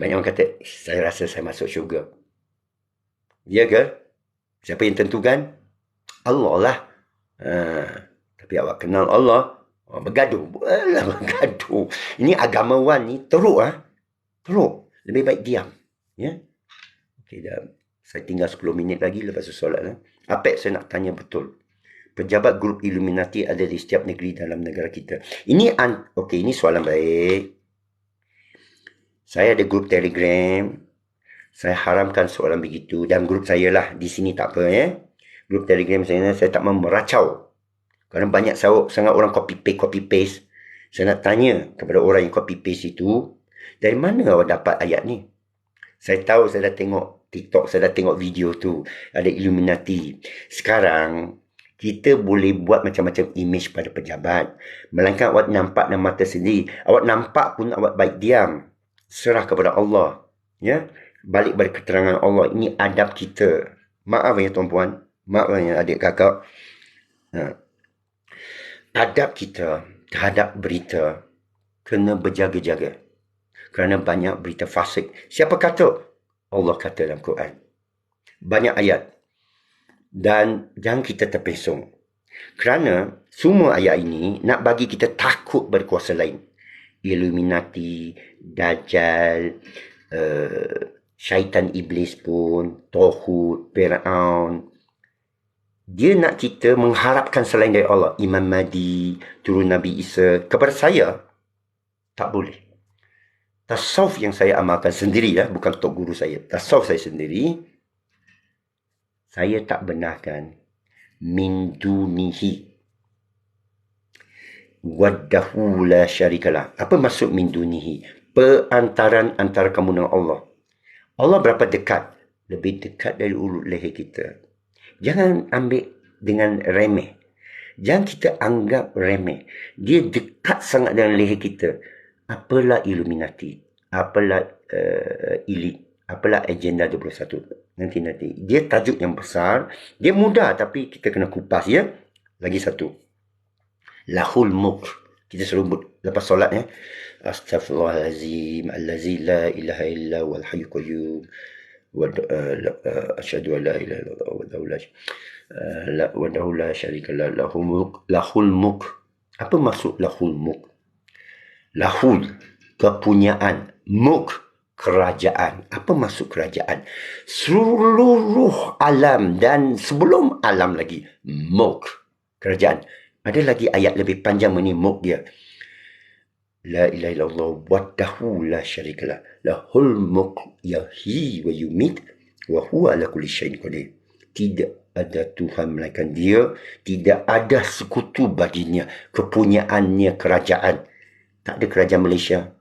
Banyak orang kata, saya rasa saya masuk syurga. Ya ke? Siapa yang tentukan? Allah lah. Tapi awak kenal Allah, bergaduh. Alah, bergaduh. Ini agamawan ni teruk. Teruk. Lebih baik diam. Ya? Okay, dah. Saya tinggal 10 minit lagi lepas solat. Apa saya nak tanya betul? Pejabat grup Illuminati ada di setiap negeri dalam negara kita. Ini soalan baik. Saya ada grup Telegram. Saya haramkan soalan begitu. Dan grup saya lah. Di sini tak apa ya. Grup Telegram saya tak mahu meracau. Kerana banyak sangat orang copy paste. Saya nak tanya kepada orang yang copy paste itu. Dari mana awak dapat ayat ni? Saya tahu, saya dah tengok TikTok. Saya dah tengok video tu. Ada Illuminati. Sekarang kita boleh buat macam-macam image pada pejabat. Melainkan awak nampak dengan mata sendiri. Awak nampak pun awak baik diam. Serah kepada Allah. Ya, balik pada keterangan Allah. Ini adab kita. Maaf ya tuan-puan. Maaf ya adik kakak. Adab kita terhadap berita kena berjaga-jaga. Kerana banyak berita fasik. Siapa kata? Allah kata dalam Quran. Banyak ayat. Dan jangan kita terpesong. Kerana semua ayat ini nak bagi kita takut berkuasa lain. Illuminati, Dajjal, syaitan iblis pun, Tohut, Fir'aun. Dia nak kita mengharapkan selain dari Allah. Imam Mahdi, turun Nabi Isa. Kepada saya, tak boleh. Tasawuf yang saya amalkan sendiri, bukan tok guru saya. Tasawuf saya sendiri, saya tak benarkan min dunihi waddahu la syarikalah. Apa maksud min dunihi? Perantaran antara kamu dengan Allah. Allah berapa dekat? Lebih dekat dari ulut leher kita. Jangan ambil dengan remeh. Jangan kita anggap remeh. Dia dekat sangat dengan leher kita. Apalah Illuminati? Apalah elit? Apalah Agenda 21? Nanti. Dia tajuk yang besar. Dia mudah tapi kita kena kupas ya. Lagi satu. Lahul mulk. Kita serubut lepas solat ya. Astaghfirullahalazim. Allazi la ilaha illa wal hayyul qayyum. Asyhadu an la ilaha illallah wahdahu la syarika lah. Lahul mulk. Apa maksud lahul mulk? Lahul, kepunyaan. Mulk, kerajaan. Apa maksud kerajaan? Seluruh alam dan sebelum alam lagi. Mulk, kerajaan. Ada lagi ayat lebih panjang mengenai mulk dia. La ilaha illallah wahdahu la syarikalah. Lahul mulk yahyi wa yumit wa huwa ala kulli syai'in qadir. Tidak ada Tuhan melainkan Dia, tidak ada sekutu baginya. Kepunyaannya kerajaan. Tak ada kerajaan Malaysia,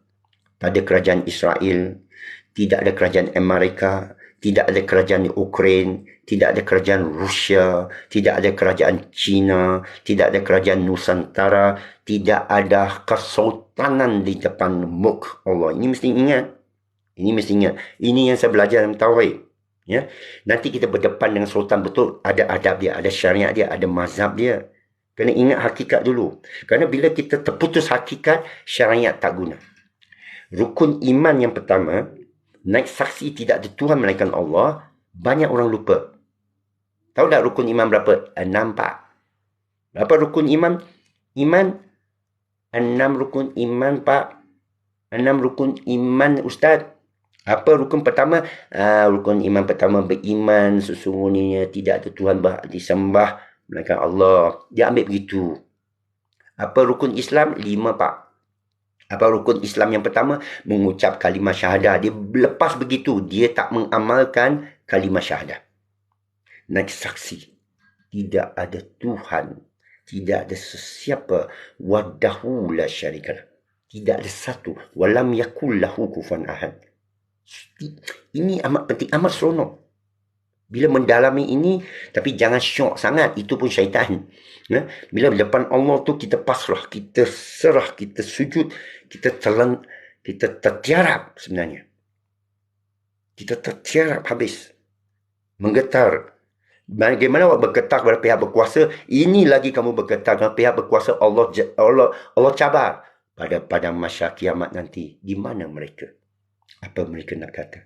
tak ada kerajaan Israel, tidak ada kerajaan Amerika, tidak ada kerajaan Ukraine, tidak ada kerajaan Rusia, tidak ada kerajaan China, tidak ada kerajaan Nusantara, tidak ada kesultanan di depan mulk Allah. Ini mesti ingat. Ini mesti ingat. Ini yang saya belajar dalam Tauhid. Ya. Nanti kita berdepan dengan sultan betul, ada adab dia, ada syariat dia, ada mazhab dia. Kena ingat hakikat dulu. Kerana bila kita terputus hakikat, syariat tak guna. Rukun iman yang pertama, naik saksi tidak ada Tuhan melainkan Allah, banyak orang lupa. Tahu tak rukun iman berapa? 6, Pak. Berapa rukun iman? 6 rukun iman, Pak. 6 rukun iman, Ustaz. Apa rukun pertama? Rukun iman pertama, beriman sesungguhnya tidak ada Tuhan disembah melainkan Allah. Dia ambil begitu. Apa rukun Islam? 5, Pak. Apa rukun Islam yang pertama? Mengucap kalimah syahadah. Dia lepas begitu, dia tak mengamalkan kalimah syahadah. Naik saksi. Tidak ada Tuhan. Tidak ada sesiapa. Wahdahu la syarikalah. Tidak ada satu. Walam yakul lahu kufuwan ahad. Ini amat penting, amat seronok. Bila mendalami ini, tapi jangan syok sangat. Itu pun syaitan. Ya? Bila depan Allah tu kita pasrah, kita serah, kita sujud, kita tertiarap sebenarnya. Kita tertiarap habis. Menggetar. Bagaimana awak bergetar kepada pihak berkuasa, ini lagi kamu bergetar kepada pihak berkuasa. Allah cabar. Pada masa kiamat nanti, di mana mereka? Apa mereka nak kata?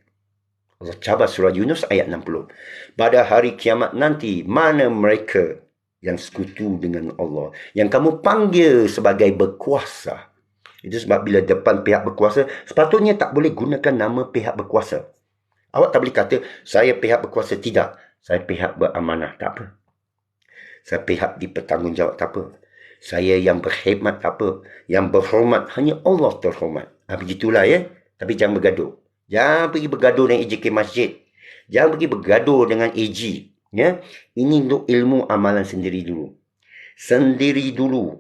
Allah cabar surah Yunus ayat 60. Pada hari kiamat nanti, mana mereka yang sekutu dengan Allah, yang kamu panggil sebagai berkuasa? Itu sebab bila depan pihak berkuasa, sepatutnya tak boleh gunakan nama pihak berkuasa. Awak tak boleh kata, saya pihak berkuasa. Tidak. Saya pihak beramanah. Tak apa. Saya pihak dipertanggungjawab. Tak apa. Saya yang berkhidmat. Tak apa. Yang berhormat, hanya Allah terhormat. Begitulah ya. Tapi jangan bergaduh. Jangan pergi bergaduh dengan AJK Masjid. Jangan pergi bergaduh dengan AG. Ya? Ini untuk ilmu amalan sendiri dulu. Sendiri dulu.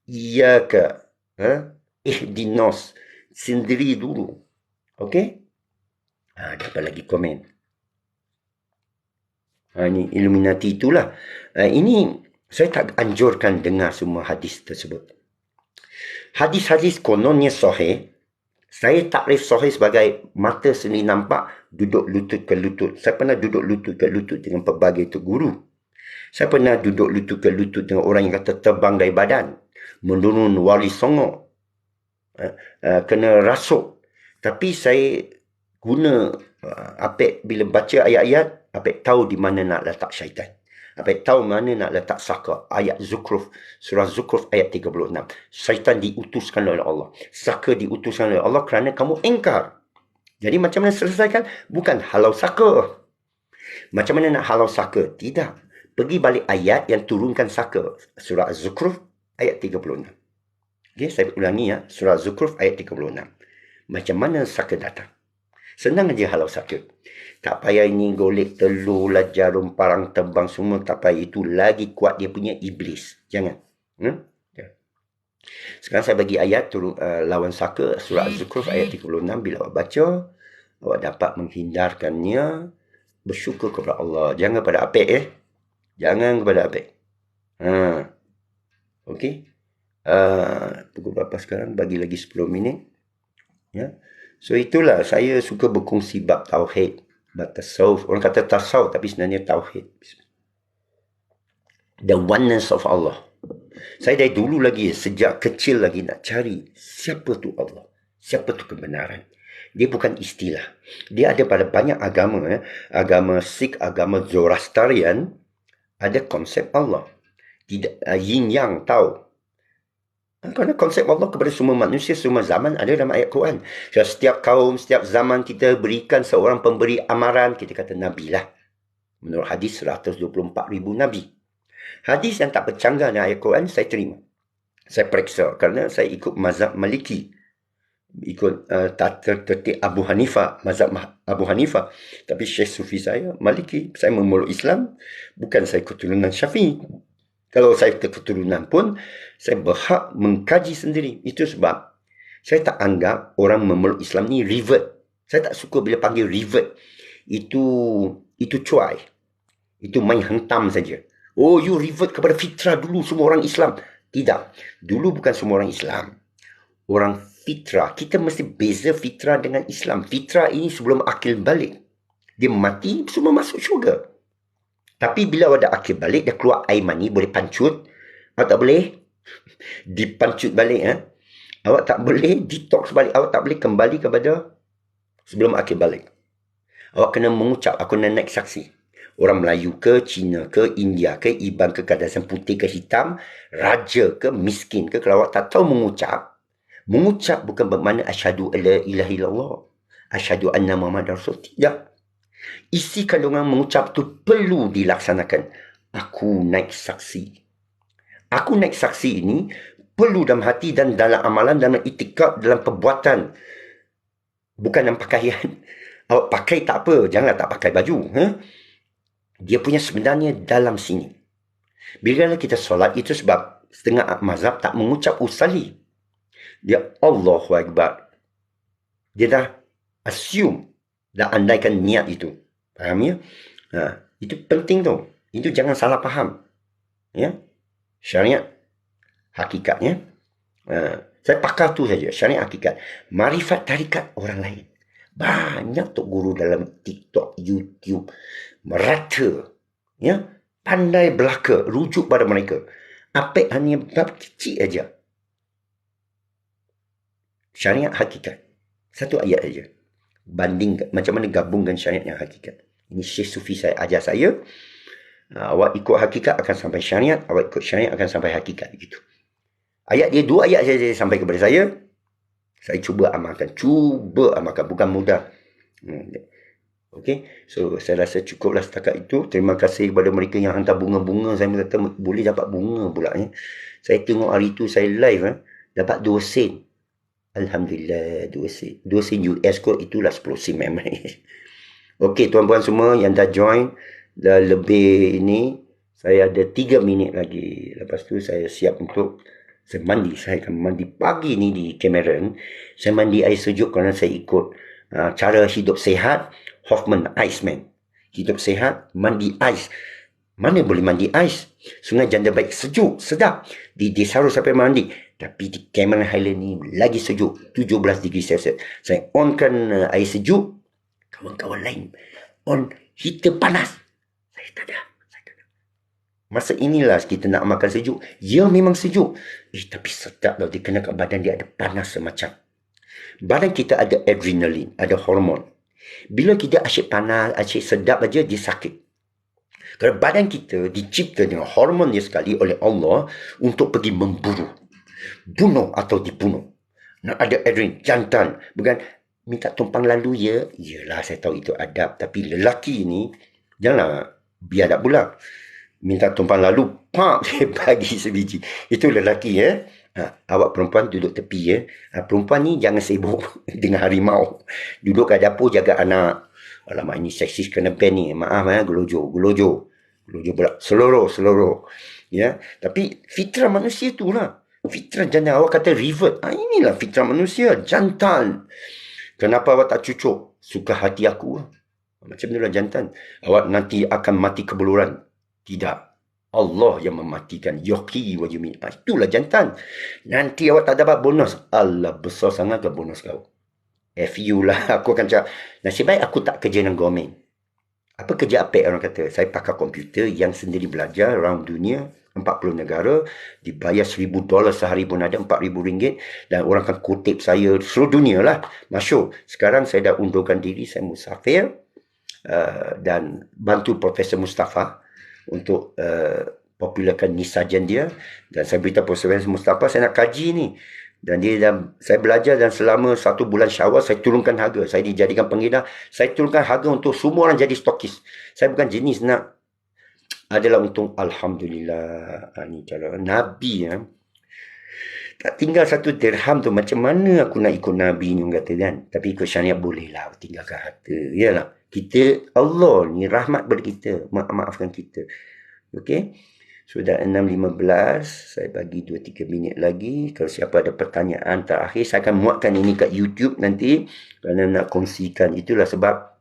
Iyaka. Ihdinas. Sendiri dulu. Okey? Dapat lagi komen. Ini Illuminati itulah. Ini saya tak anjurkan dengar semua hadis tersebut. Hadis-hadis kononnya sahih. Saya takrif sahih sebagai mata sendiri nampak, duduk lutut ke lutut. Saya pernah duduk lutut ke lutut dengan pelbagai tu guru. Saya pernah duduk lutut ke lutut dengan orang yang kata terbang dari badan. Menurun wali songo. Kena rasuk. Tapi saya guna apek bila baca ayat-ayat, apek tahu di mana nak letak syaitan. Apek tahu mana nak letak saka. Ayat Zukhruf, surah Zukhruf ayat 36. Syaitan diutuskan oleh Allah. Saka diutuskan oleh Allah kerana kamu engkar. Jadi macam mana selesaikan? Bukan halau saka. Macam mana nak halau saka? Tidak. Pergi balik ayat yang turunkan saka. Surah Zukhruf ayat 36. Okay, saya ulangi ya. Surah Zukhruf ayat 36. Macam mana saka datang? Senang aja halau saka. Tak payah ini golek telur lah, jarum, parang, terbang semua. Tak payah. Itu lagi kuat dia punya iblis. Jangan. Sekarang saya bagi ayat lawan saka. Surah Az-Zukhruf ayat 36. Bila awak baca, awak dapat menghindarkannya. Bersyukur kepada Allah. Jangan kepada apek Jangan kepada apek. Okey. Pukul berapa sekarang? Bagi lagi 10 minit. Ya. So itulah saya suka berkongsi bab tauhid, bab tasawuf. Orang kata tasawuf tapi sebenarnya tauhid. The oneness of Allah. Saya dari dulu lagi, sejak kecil lagi nak cari siapa tu Allah. Siapa tu kebenaran. Dia bukan istilah. Dia ada pada banyak agama. Agama Sikh, agama Zoroastrian, ada konsep Allah. Tidak yin yang tahu. Kerana konsep Allah kepada semua manusia, semua zaman ada dalam ayat Quran. Setiap kaum, setiap zaman kita berikan seorang pemberi amaran, kita kata Nabi lah. Menurut hadis 124,000 Nabi. Hadis yang tak bercanggah dengan ayat Quran, saya terima. Saya periksa kerana saya ikut mazhab Maliki. ikut tata tertib Abu Hanifah, mazhab Abu Hanifah. Tapi Syekh Sufi saya Maliki. Saya memeluk Islam, bukan saya keturunan Syafi'i. Kalau saya keturunan pun, saya berhak mengkaji sendiri. Itu sebab saya tak anggap orang memeluk Islam ni revert. Saya tak suka bila panggil revert. Itu cuai. Itu main hentam saja. Oh, you revert kepada fitrah dulu semua orang Islam. Tidak. Dulu bukan semua orang Islam. Orang fitrah. Kita mesti beza fitrah dengan Islam. Fitrah ini sebelum akil balik. Dia mati, semua masuk syurga. Tapi bila ada akil balik, dia keluar air mani, boleh pancut. Awak tak boleh dipancut balik. Awak tak boleh detox balik. Awak tak boleh kembali kepada sebelum akil balik. Awak kena mengucap, aku nak naik saksi. Orang Melayu ke, Cina ke, India ke, Iban ke, kadasan putih ke, hitam, raja ke, miskin ke, kalau awak tak tahu mengucap bukan bermakna asyhadu alla ilaha illallah, asyhadu anna Muhammadar Rasul. Tidak. Isi kandungan mengucap tu perlu dilaksanakan. Aku naik saksi. Aku naik saksi ini perlu dalam hati dan dalam amalan, dalam itikad, dalam perbuatan. Bukan dalam pakaian. Awak pakai tak apa, janganlah tak pakai baju. Dia punya sebenarnya dalam sini. Bila kita solat, itu sebab setengah mazhab tak mengucap usalli. Dia Allahu Akbar. Dia dah assume, dah andaikan niat itu. Faham ya? Itu penting tu. Itu jangan salah faham. Ya? Syariat hakikatnya. Saya pakar tu saja. Syariat hakikat. Marifat tarikat orang lain. Banyak tok guru dalam TikTok, YouTube. Merata. Ya? Pandai belaka. Rujuk pada mereka. Apek hanya bab kecil aja. Syariat hakikat. Satu ayat aja. Banding macam mana gabungkan syariat yang hakikat. Ini Syekh Sufi saya ajar saya. Awak ikut hakikat akan sampai syariat. Awak ikut syariat akan sampai hakikat. Gitu. Ayat dia, 2 ayat saja sampai kepada saya. Saya cuba amalkan. Bukan mudah. Okay. So, saya rasa cukuplah setakat itu. Terima kasih kepada mereka yang hantar bunga-bunga. Saya kata boleh dapat bunga pula. Saya tengok hari itu saya live. Dapat 2 sen. Alhamdulillah, 2 sen. 2 sen US kot, itulah 10 sen memang. Okey, tuan-puan semua yang dah join, dah lebih ini, saya ada 3 minit lagi. Lepas tu saya siap untuk saya mandi. Saya akan mandi pagi ni di Cameron. Saya mandi air sejuk kerana saya ikut cara hidup sehat Hoffman Iceman. Hidup sehat, mandi ais. Mana boleh mandi ais? Sungai Janda Baik sejuk, sedap. Di Desaru sampai mandi. Tapi di Cameron Highland ni lagi sejuk, 17 degree Celsius. Saya onkan air sejuk, kawan-kawan lain on heater panas. Saya tak ada. Masa inilah kita nak makan sejuk. Ya, memang sejuk. Tapi sedap tau. Dia kena kat badan dia ada panas semacam. Badan kita ada adrenalin, ada hormon. Bila kita asyik panas, asyik sedap aja, dia sakit. Kerana badan kita dicipta dengan hormon dia sekali oleh Allah untuk pergi memburu. Bunuh atau dibunuh. Nak ada adrenalin, jantan. Bukan minta tumpang lalu ya. Yelah, saya tahu itu adab. Tapi lelaki ni, janganlah biadab pula. Minta tumpang lalu, pak, saya bagi sebiji. Itu lelaki ya. Awak perempuan duduk tepi ya. Perempuan ni jangan sibuk dengan harimau. Duduk kat dapur jaga anak. Alamak, ini seksis kena ban ni. Maaf ya, gelojo pula. Seluruh. Ya. Tapi fitrah manusia tu lah. Fitrah jantan. Awak kata revert. Inilah fitrah manusia. Jantan. Kenapa awak tak cucuk? Suka hati aku. Macam itulah jantan. Awak nanti akan mati kebeluran. Tidak. Allah yang mematikan. Yuhyi wa yumiit. Itulah jantan. Nanti awak tak dapat bonus. Allah, besar sangat ke bonus kau. FU lah. Aku akan cakap. Nasib baik aku tak kerja dengan government. Apa kerja apek orang kata? Saya pakai komputer yang sendiri belajar around dunia. 40 negara. Dibayar $1,000 sehari pun ada. RM4,000. Dan orang akan kutip saya seluruh dunia lah. Masyur. Sekarang saya dah undurkan diri. Saya musafir. Dan bantu Profesor Mustafa untuk popularkan nisajan dia. Dan saya beritahu Profesor Mustafa, saya nak kaji ni. Dan saya belajar dan selama 1 bulan Syawal, saya turunkan harga. Saya dijadikan pengedar. Saya turunkan harga untuk semua orang jadi stokis. Saya bukan jenis nak adalah untung. Alhamdulillah. Ini cara Nabi ya. Tak tinggal 1 dirham tu, macam mana aku nak ikut Nabi ni, kata kan. Tapi ikut syariat boleh lah, tinggalkan harta. Yalah, kita, Allah ni rahmat pada kita, maafkan kita. Okey. So dah 6.15, saya bagi 2-3 minit lagi. Kalau siapa ada pertanyaan terakhir, saya akan muatkan ini kat YouTube nanti, kerana nak kongsikan. Itulah sebab,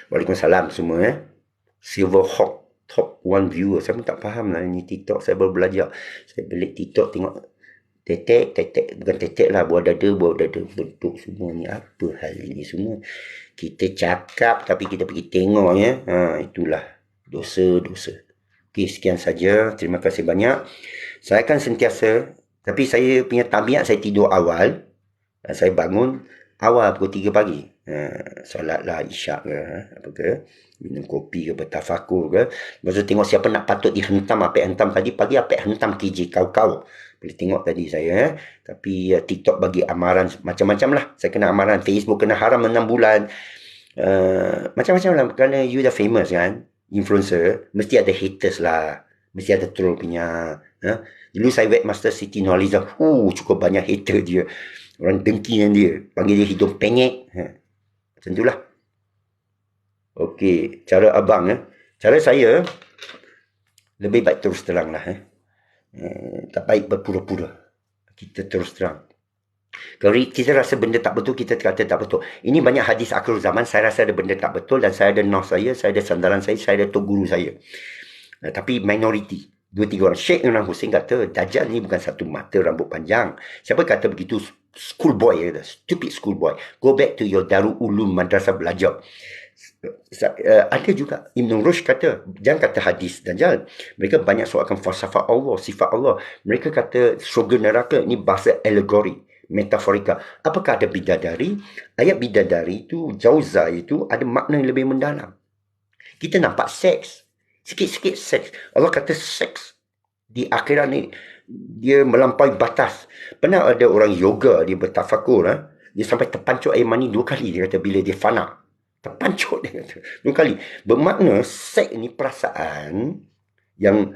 Waalaikumsalam semua. Silverhawk top 1 viewer. Saya pun tak faham lah ni TikTok. Saya baru belajar. Saya balik TikTok tengok tetek, bukan tetek lah, buah dada bentuk semua ni. Apa hal ini semua? Kita cakap tapi kita pergi tengok ya. Itulah dosa. Okey, sekian saja. Terima kasih banyak. Saya akan sentiasa, tapi saya punya tabiat, saya tidur awal. Saya bangun awal pukul 3 pagi. Solatlah isyak ke, apa ke, minum kopi ke, bertafakur ke. Lepas tu tengok siapa nak patut dihentam, apa hentam tadi pagi, apa hentam KJ kau. Boleh tengok tadi saya. Tapi TikTok bagi amaran macam-macam lah. Saya kena amaran Facebook, kena haram 6 bulan. Macam-macam lah. Kerana you dah famous kan, influencer, mesti ada haters lah. Mesti ada troll punya. Dulu saya webmaster Siti Nurhaliza, cukup banyak hater dia. Orang dengki dengan dia. Panggil dia hidung penyek. Macam itulah. Okey, cara abang cara saya, lebih baik terus terang lah. Tak baik berpura-pura. Kita terus terang. Kalau kita rasa benda tak betul, kita kata tak betul. Ini banyak hadis akhir zaman, saya rasa ada benda tak betul, dan saya ada nos saya ada sandaran saya ada tok guru saya. Tapi minoriti, 2-3 orang. Syekh Imran Hussein kata, Dajjal ni bukan satu mata rambut panjang. Siapa kata begitu? Schoolboy, stupid schoolboy. Go back to your Darul Ulum madrasah belajar. Ada juga Ibn Rushd kata, jangan kata hadis Dajjal. Mereka banyak soalkan falsafah Allah, sifat Allah. Mereka kata syurga neraka ini bahasa alegori, metaforika. Apakah ada bidadari? Ayat bidadari itu, jauza itu ada makna yang lebih mendalam. Kita nampak seks, sikit-sikit seks. Allah kata seks di akhirat ni dia melampaui batas. Pernah ada orang yoga, dia bertafakur, dia sampai terpancut air mani 2 kali. Dia kata bila dia fana, terpancut, dia kata 2 kali. Bermakna seks ni perasaan yang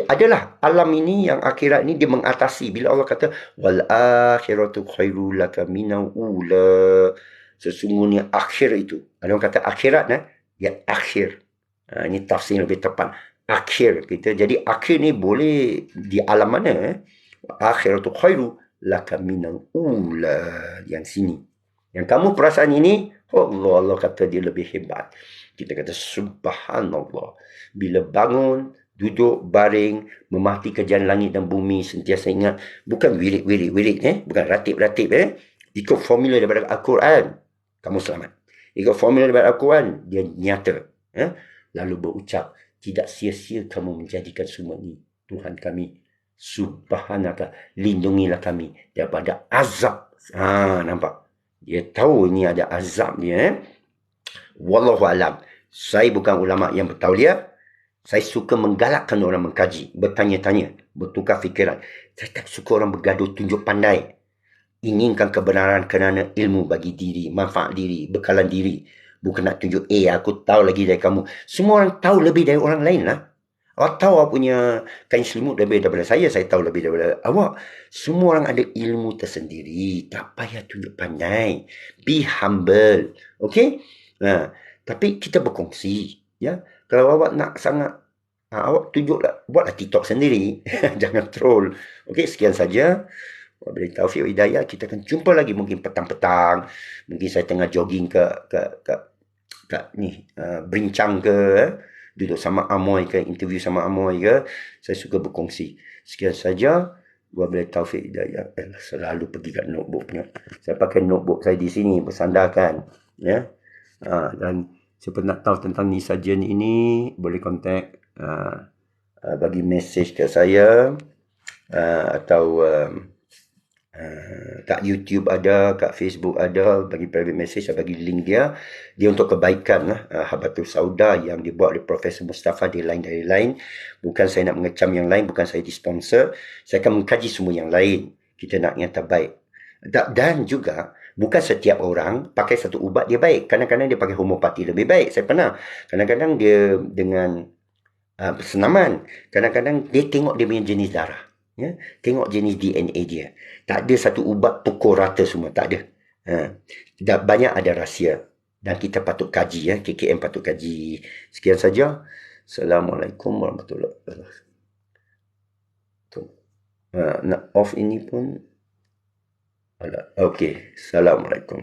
adalah alam ini, yang akhirat ni dia mengatasi. Bila Allah kata wal akhiratu khairul laka minal ula, sesungguhnya akhir itu, ada orang kata akhirat ya akhir. Ini tafsir lebih tepat. Akhir kita. Jadi akhir ni boleh di alam mana? Akhiratu khairu laka minal ula. Yang sini. Yang kamu perasaan ini, Allah kata dia lebih hebat. Kita kata subhanallah. Bila bangun, duduk, baring, memahati kerjaan langit dan bumi, sentiasa ingat, bukan wirid, bukan ratib, ikut formula daripada Al-Quran, kamu selamat. Ikut formula daripada Al-Quran, dia nyata. Lalu berucap, tidak sia-sia kamu menjadikan semua ini Tuhan kami, subhanaka, lindungilah kami daripada azab. Nampak? Dia tahu ini ada azab dia. Wallahu alam. Saya bukan ulama yang bertauliah. Saya suka menggalakkan orang mengkaji, bertanya-tanya, bertukar fikiran. Saya tak suka orang bergaduh, tunjuk pandai. Inginkan kebenaran kerana ilmu bagi diri, manfaat diri, bekalan diri. Bukan nak tunjuk, aku tahu lagi dari kamu. Semua orang tahu lebih dari orang lain lah. Awak tahu awak punya kain selimut lebih daripada saya tahu lebih daripada awak. Semua orang ada ilmu tersendiri. Tak payah tunjuk pandai. Be humble. Okay? Tapi kita berkongsi. Ya. Kalau awak nak sangat, awak tunjuklah, buatlah TikTok sendiri. Jangan troll. Okay, sekian saja. Wabillahi taufiq wa hidayah. Kita akan jumpa lagi mungkin petang-petang. Mungkin saya tengah jogging ke Brincang ke, duduk sama Amoy ke, interview sama Amoy ke. Saya suka berkongsi. Sekian saja. Wabillahi taufiq wa hidayah. Selalu pergi kat notebooknya. Saya pakai notebook saya di sini, bersandarkan. Ya. Dan siapa nak tahu tentang Nisa Jen ini, boleh kontak, bagi mesej ke saya, atau kat YouTube ada, kat Facebook ada, bagi private message, saya bagi link dia. Dia untuk kebaikan Habatul Sauda yang dibuat oleh Profesor Mustafa dari lain. Bukan saya nak mengecam yang lain, bukan saya disponsor. Saya akan mengkaji semua yang lain. Kita nak yang terbaik. Dan juga bukan setiap orang pakai satu ubat dia baik. Kadang-kadang dia pakai homopati lebih baik. Saya pernah. Kadang-kadang dia dengan senaman. Kadang-kadang dia tengok dia punya jenis darah. Ya, tengok jenis DNA dia. Tak ada satu ubat pukul rata semua, tak ada. Banyak ada rahsia dan kita patut kaji, ya. KKM patut kaji. Sekian saja. Assalamualaikum warahmatullahi wabarakatuh. Nak off ini pun. Okey. Assalamualaikum.